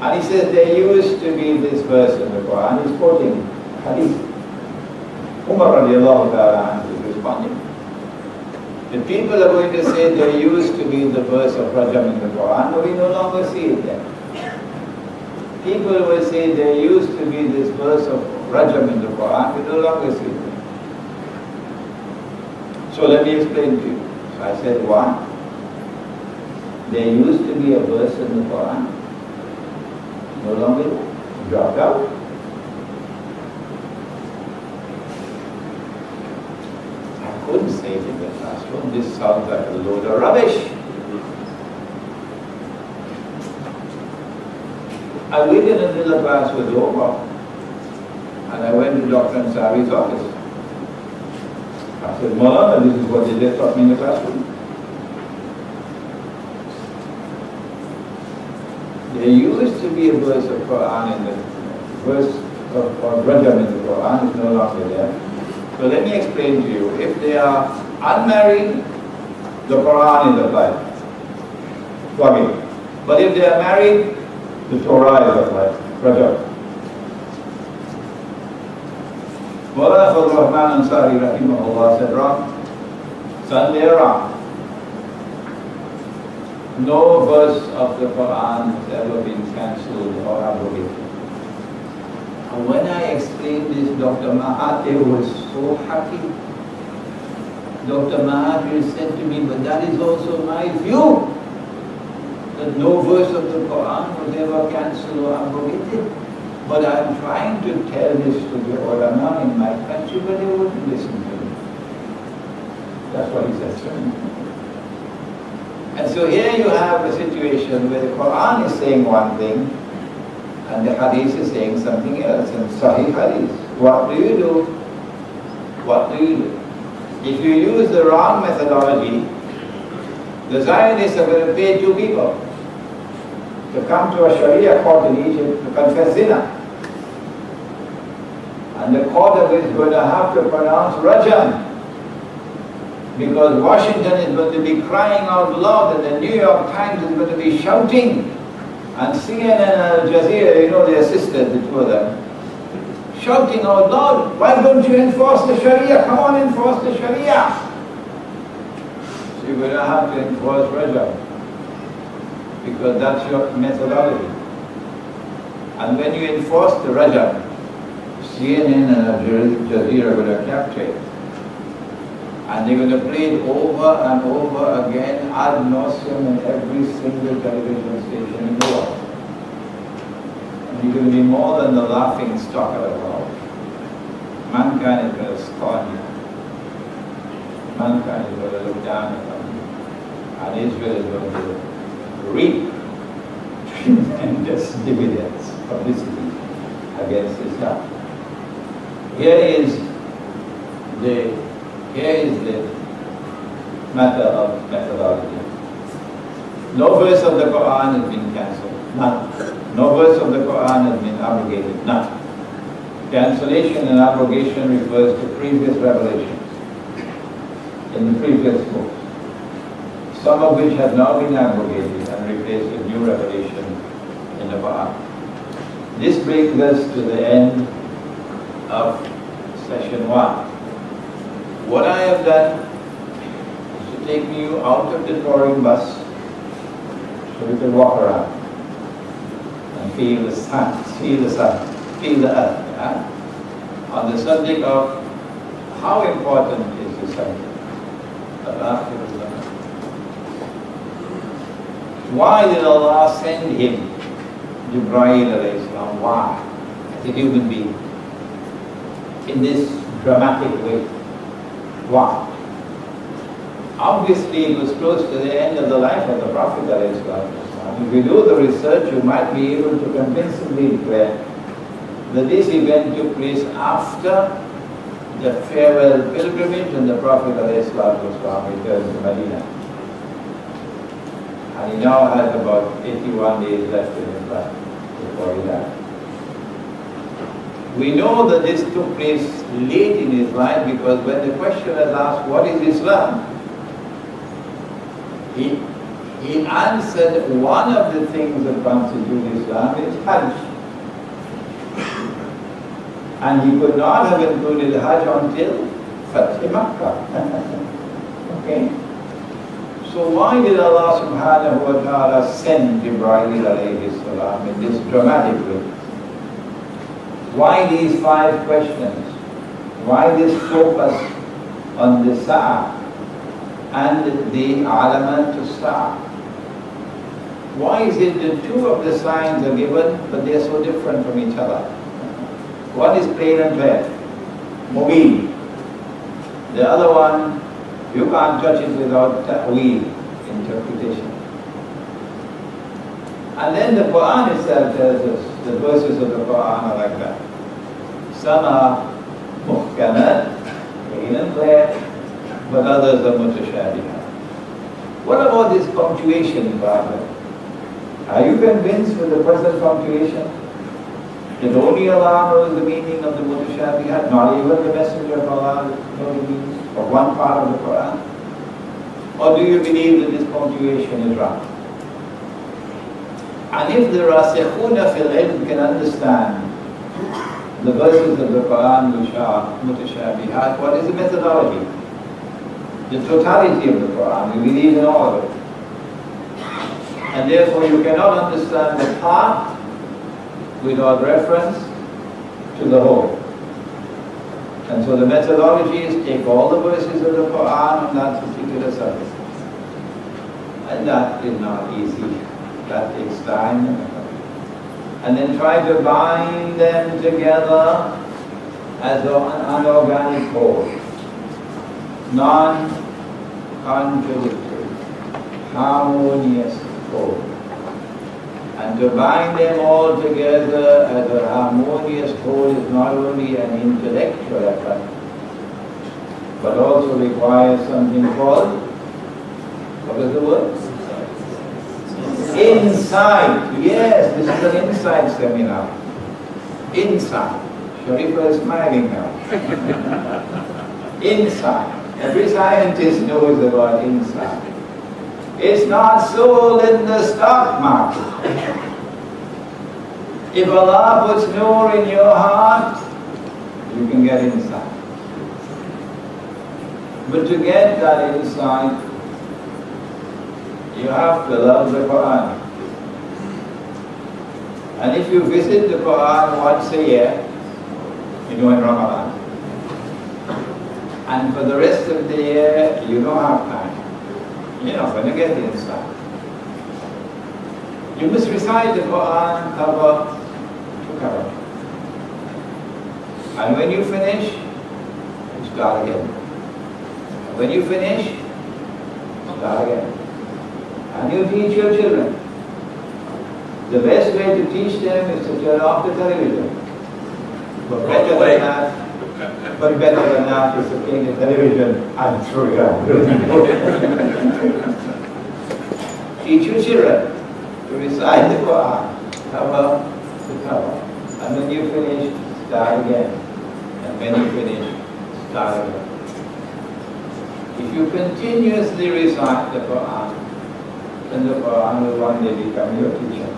and he says there used to be this verse in the Quran. He's quoting hadith. Umar radiallahu ta'ala is responding. The people are going to say there used to be the verse of Rajam in the Quran, but we no longer see it there. People will say there used to be this verse of Rajam in the Quran, we no longer see it there. So let me explain to you. So I said, one, there used to be a verse in the Quran, no longer dropped out. I couldn't say it in the classroom. This sounds like a load of rubbish. I waited until the class was over, and I went to Dr. Ansari's office. I said, Maulana, this is what they just taught me in the classroom. There used to be a verse of Quran in the verse of Rajam in the Quran is no longer there. So let me explain to you. If they are unmarried, the Quran is applied. Flogging. But if they are married, the Torah is applied. Rajam. Maulana Fazl Rahman Ansari rahimahullah said, wrong. Son, they are wrong. No verse of the Quran has ever been cancelled or abrogated. And when I explained this, Dr. Mahathir was so happy. Dr. Mahathir said to me, but that is also my view, that no verse of the Quran was ever cancelled or abrogated. But I am trying to tell this to the ulama in my country, but they wouldn't listen to me. That's what he said to me. And so here you have a situation where the Quran is saying one thing and the Hadith is saying something else, and Sahih Hadith. What do you do? What do you do? If you use the wrong methodology, the Zionists are going to pay two people to come to a Sharia court in Egypt to confess zina. And the court is going to have to pronounce Rajam, because Washington is going to be crying out loud and the New York Times is going to be shouting, and CNN and Al Jazeera, you know, they assisted, the two of them, shouting out loud, why don't you enforce the Sharia? Come on, enforce the Sharia. So you're going to have to enforce Rajam, because that's your methodology. And when you enforce the Rajam, CNN and Al Jazeera are going to capture it. And they're going to play it over and over again ad nauseum in every single television station in the world. And you're going to be more than the laughing stock of the world. Mankind is going to scorn you. Mankind is going to look down upon you. And Israel is going to reap tremendous dividends, publicity against Islam. Here is the matter of methodology. No verse of the Quran has been cancelled, none. No verse of the Quran has been abrogated, none. Cancellation and abrogation refers to previous revelations in the previous books, some of which have now been abrogated and replaced with new revelation in the Quran. This brings us to the end of session 1. What I have done is to take you out of the touring bus so you can walk around and feel the sun, feel the earth, on the subject of how important is the subject of Akhirullah. Why did Allah send him, Jibreel alayhi salam? Why? As a human being, in this dramatic way. Why? Obviously, it was close to the end of the life of the Prophet alayhi salam. If you do the research, you might be able to convincingly declare that this event took place after the farewell pilgrimage and the Prophet ﷺ returned to Medina. And he now has about 81 days left in his life before he died. We know that this took place late in his life because when the question was asked, what is Islam? He answered one of the things that constitute Islam is Hajj. And he could not have included Hajj until Fatih Makkah. Okay? So why did Allah subhanahu wa ta'ala send Jibreel alayhi salam in this dramatic way? Why these 5 questions? Why this focus on the Sa'ah and the Alaman to start? Why is it that 2 of the signs are given but they are so different from each other? One is plain and clear, Mubin. The other one, you can't touch it without ta'weel, interpretation. And then the Quran itself tells us, the verses of the Quran are like that. Some are muhkamat, plain and clear, but others are mutashabihat. What about this punctuation problem? Are you convinced with the present punctuation that only Allah knows the meaning of the mutashabihat, not even the Messenger of Allah knows the meaning of one part of the Quran? Or do you believe that this punctuation is wrong? And if the rasikhuna fil ilm can understand the verses of the Quran which are mutashabihat, what is the methodology? The totality of the Quran, we believe in all of it. And therefore you cannot understand the part without reference to the whole. And so the methodology is take all the verses of the Quran on that particular subject. And that is not easy. That takes time. And then try to bind them together as an organic whole. Non-contradictory, harmonious whole. And to bind them all together as a harmonious whole is not only an intellectual effort, but also requires something called, what is the word? Insight. Yes, this is an insight seminar. Insight. Sharifa is smiling now. Insight. Every scientist knows about insight. It's not sold in the stock market. If Allah puts nur in your heart, you can get insight. But to get that insight, you have to love the Quran. And if you visit the Quran once a year, in Ramadan, and for the rest of the year, you don't have time, you're not going to get the insight. You must recite the Quran cover to cover. And when you finish, you start again. When you finish, start again. And you teach your children. The best way to teach them is to turn off the television. But better than that is to take the television and throw it out. Teach your children to recite the Quran, cover to cover. And when you finish, start again. And when you finish, start again. If you continuously recite the Quran, then the Quran will one day become your teacher.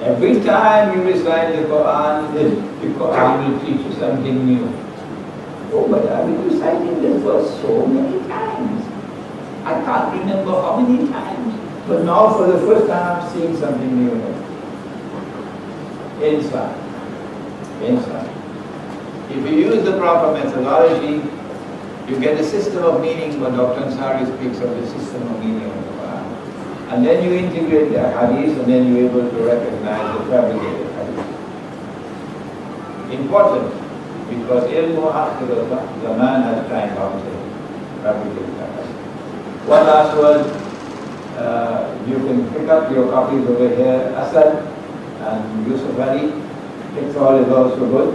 Every time you recite the Quran will teach you something new. Oh, but I've been reciting this verse so many times. I can't remember how many times. But now for the first time I'm seeing something new. Insight. Insight. If you use the proper methodology, you get a system of meaning. When Dr. Ansari speaks of the system of meaning of the Quran. And then you integrate the hadith, and then you're able to recognize the fabricated hadith. Important, because ilmu akhir zaman has time bounded. Fabricated hadith. One last word. You can pick up your copies over here. Asad and Yusuf Ali. It's also good.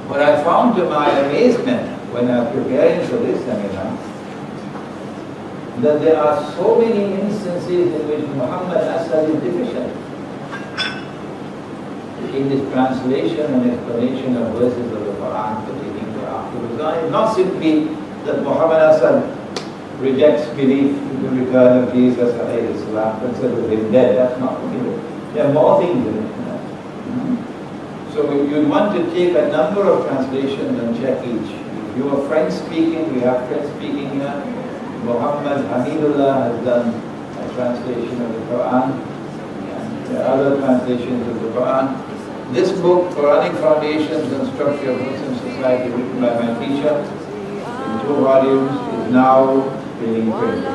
But I found to my amazement when I was preparing for this seminar that there are so many instances in which Muhammad Asad is deficient in his translation and explanation of verses of the Quran pertaining to Akhir. Not simply that Muhammad Asad rejects belief in the return of Jesus alayhi salam, considers him dead. That's not it. There are more things in it. So you'd want to take a number of translations and check each. If you are French speaking, we have French speaking here. Muhammad Hamidullah has done a translation of the Quran and other translations of the Quran. This book, Quranic Foundations and Structure of Muslim Society, written by my teacher in 2 volumes, is now being printed.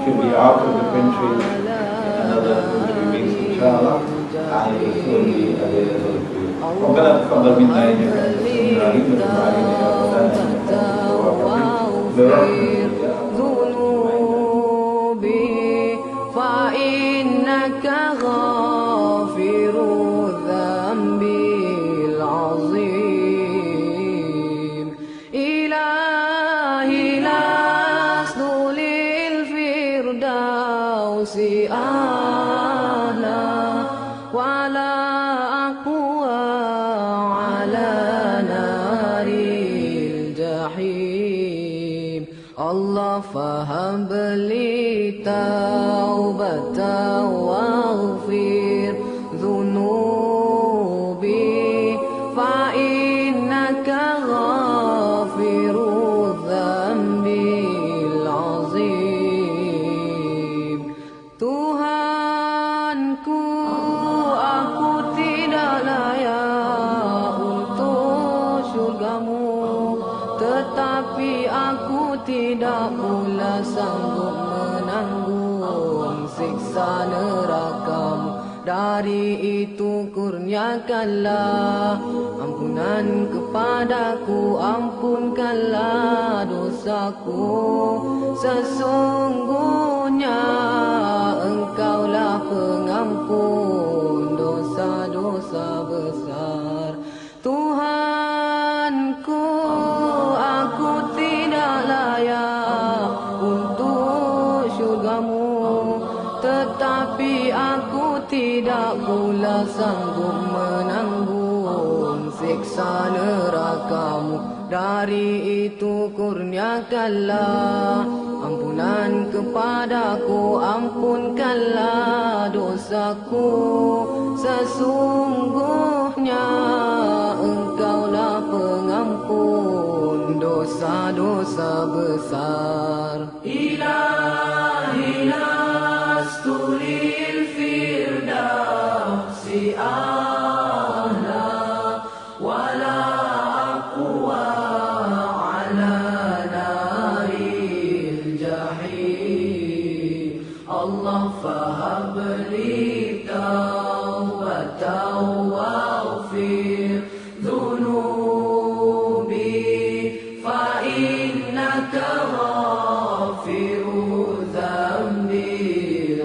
Should be out of the printry in another 2-3 weeks, inshallah, and it will soon be available to you. ربنا تقبل منا إنك أنت السميع العليم وتب علينا يا مولانا إنك أنت التواب الرحيم ذنوبي فإنك غافر الذنب العظيم إلهي لست للفردوس أهلا ولا أقوى على نار الجحيم الله فهب لي توبة واغفر ذنوبي فإنك غافر الذنب العظيم Tuhanku, aku tidak layak untuk syurgamu, tetapi aku tidak pula sanggup menanggung siksa nerakamu. Dari itu kurniakanlah ampunan kepadaku, ampunkanlah dosaku. Sesungguhnya Engkaulah pengampun dosa-dosa besar. Tuhanku, aku tidak layak untuk syurgamu, tetapi aku tidak pula sanggup menanggung siksa nerakamu. Dari itu kurniakanlah ampunan kepadaku, ampunkanlah dosaku. Sesungguhnya Engkaulah pengampun dosa-dosa besar. Ilahi lastu lil firdausi ahla wala aqwa ala naril jahim. Allah fahab li tawbatan waghfir dhunubi fa innaka ghafiru dhanbil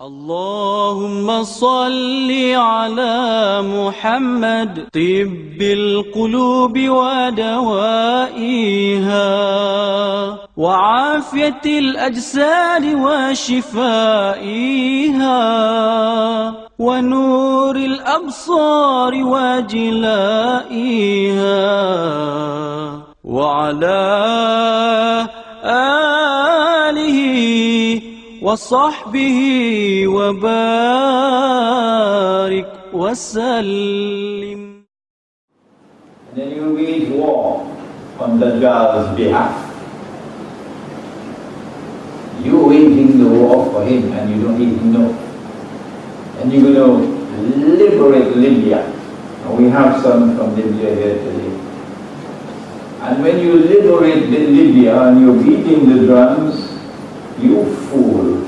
اللهم صل على محمد طب القلوب ودوائها وعافية الأجساد وشفائها ونور الأبصار وجلائها وعلى آله وصحبه وبارك وسلم. And then you wage war on Dajjal's behalf. You're waging the war for him and you don't even know. And you're going to liberate Libya. And we have some from Libya here today. And when you liberate Libya and you're beating the drums, you fool.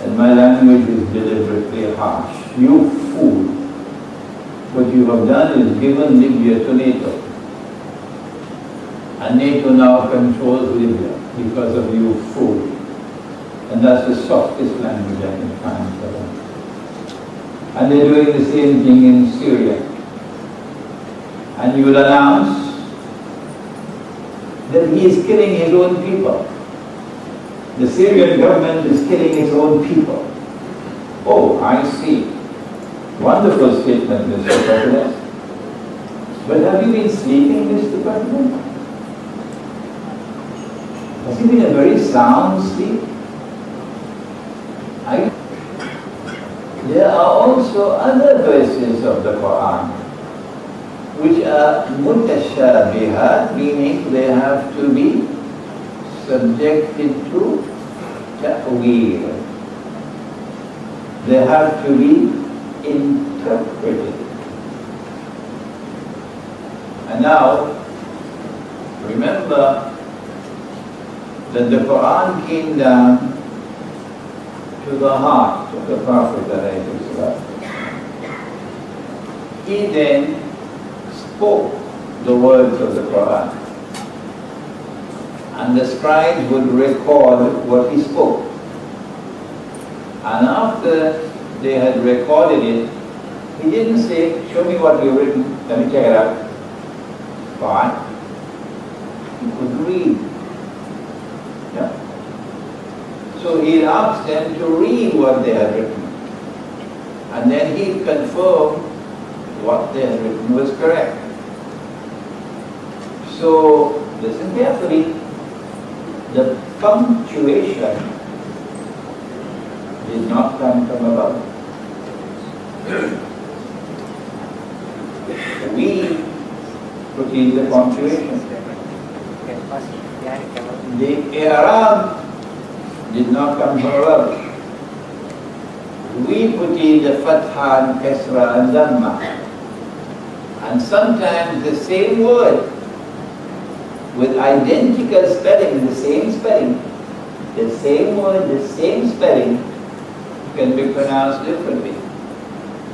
And my language is deliberately harsh. You fool. What you have done is given Libya to NATO. And NATO now controls Libya because of you fool. And that's the softest language I can find for them. And they're doing the same thing in Syria. And you will announce that he is killing his own people. The Syrian government is killing its own people. Oh, I see. Wonderful statement, Mr. President. But have you been sleeping, Mr. President? Has it been a very sound sleep? There are also other verses of the Quran which are mutashabihat, meaning they have to be subjected to ta'weel. They have to be interpreted. And now, remember that the Quran came down to the heart of the Prophet ﷺ. He then spoke the words of the Quran. And the scribes would record what he spoke. And after they had recorded it, he didn't say, show me what you've written, let me check it out. Fine. He could read. Yeah. So he asked them to read what they had written. And then he confirmed what they had written was correct. So, listen carefully. The punctuation did not come from above. We put in the punctuation. The i'rab did not come from above. We put in the fatha and kasra and dhamma. And sometimes the same word with identical spelling, the same spelling, the same word, the same spelling can be pronounced differently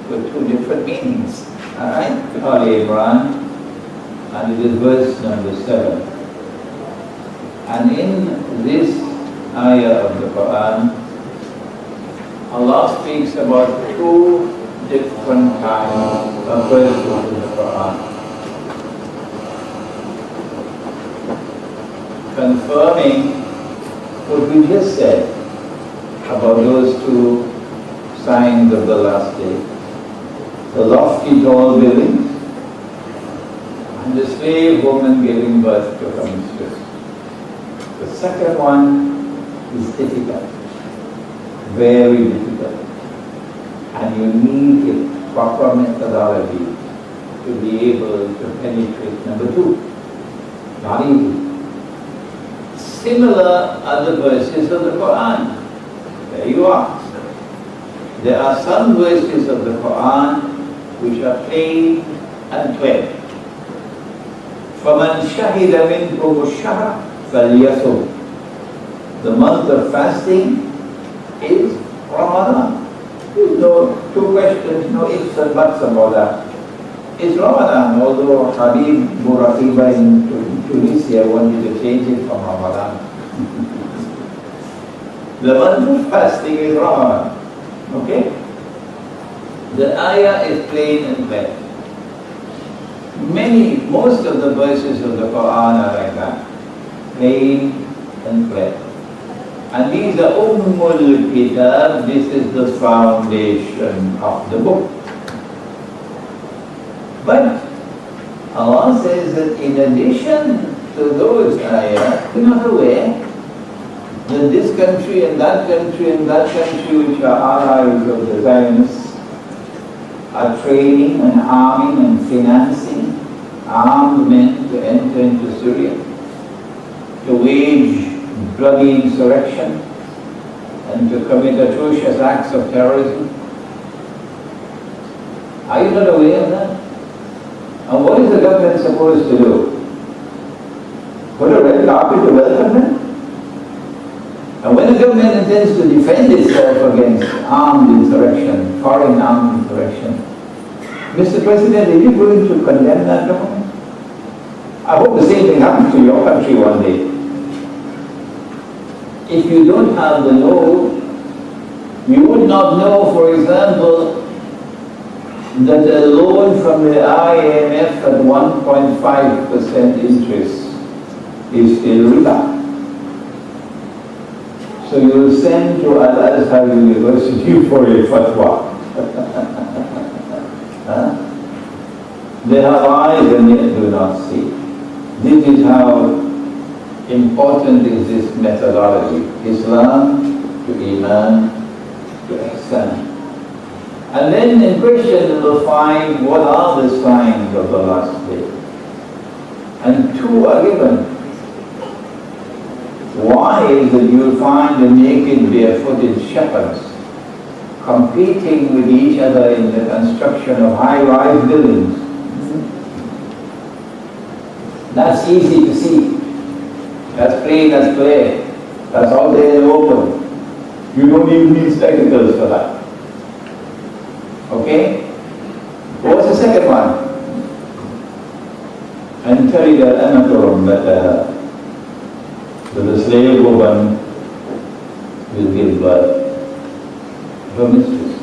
with two different meanings. Alright? Ali Imran, and it is verse number 7. And in this ayah of the Quran, Allah speaks about two different kinds of verses in the Quran, confirming what we just said about those two signs of the last day. The lofty tall buildings and the slave woman giving birth to her mistress. The second one is difficult, very difficult, and you need a proper methodology to be able to penetrate number two. Not easy. Similar other verses of the Quran. There you are. There are some verses of the Quran which are plain and clear. فَمَنْ شَهِدَ مِنْكُمُ الشَّهْرَ فَلْيَصُمْ. The month of fasting is Ramadan. There's no two questions, no ifs and buts about that. It's Ramadan, although Habib Bourguiba in Tunisia wanted to change it from Ramadan. The month of fasting is Ramadan. Okay? The ayah is plain and clear. Most of the verses of the Quran are like that. Plain and clear. And these are Ummul Kitab, this is the foundation of the book. But Allah says that in addition to those ayahs, you're not aware that this country and that country and that country, which are allies of the Zionists, are training and arming and financing armed men to enter into Syria, to wage bloody insurrection and to commit atrocious acts of terrorism. Are you not aware of that? And what is the government supposed to do? Put a red carpet to welcome them? And when the government intends to defend itself against armed insurrection, foreign armed insurrection, Mr. President, are you going to condemn that government? I hope the same thing happens to your country one day. If you don't have the law, you would not know, for example, that a loan from the IMF at 1.5% interest is still riba. So you will send to Al-Azhar University for a fatwa. They have eyes and yet do not see. This is how important is this methodology. Islam to Iman to Ihsan. And then in question we'll find what are the signs of the last day. And two are given. One is that you'll find the naked, barefooted shepherds competing with each other in the construction of high-rise buildings. That's easy to see. That's plain as clear. That's all there in the open. You don't even need spectacles for that. Okay? What's the second one? And tell you that Amaturum, that the slave woman will give birth to her mistress.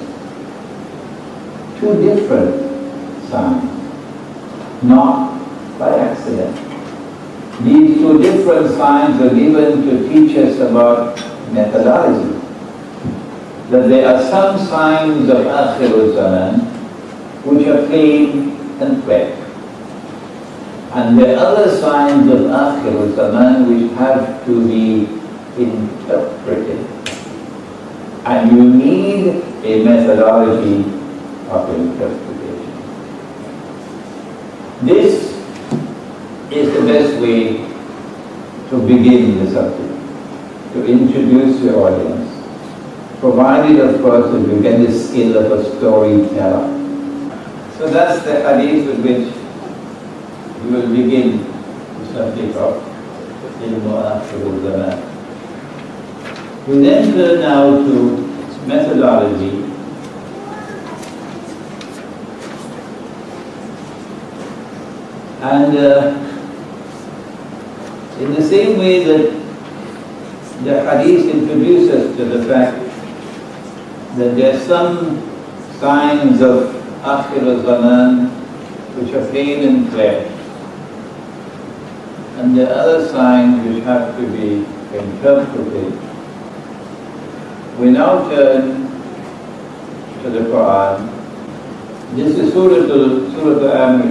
Two different signs, not by accident. These two different signs are given to teach us about methodology. That there are some signs of Akhirul Zaman which are plain and clear. And there are other signs of Akhirul Zaman which have to be interpreted. And you need a methodology of interpretation. This is the best way to begin the subject, to introduce your audience, provided of course that you get the skill of a storyteller. So that's the hadith with which we will begin the subject of Ilmu Akhirul Zaman. We then turn now to methodology. And in the same way that the hadith introduces to the fact that there are some signs of Akhir Zaman which are plain and clear, and there are other signs which have to be interpreted. We now turn to the Quran. This is Surah Al-Amr.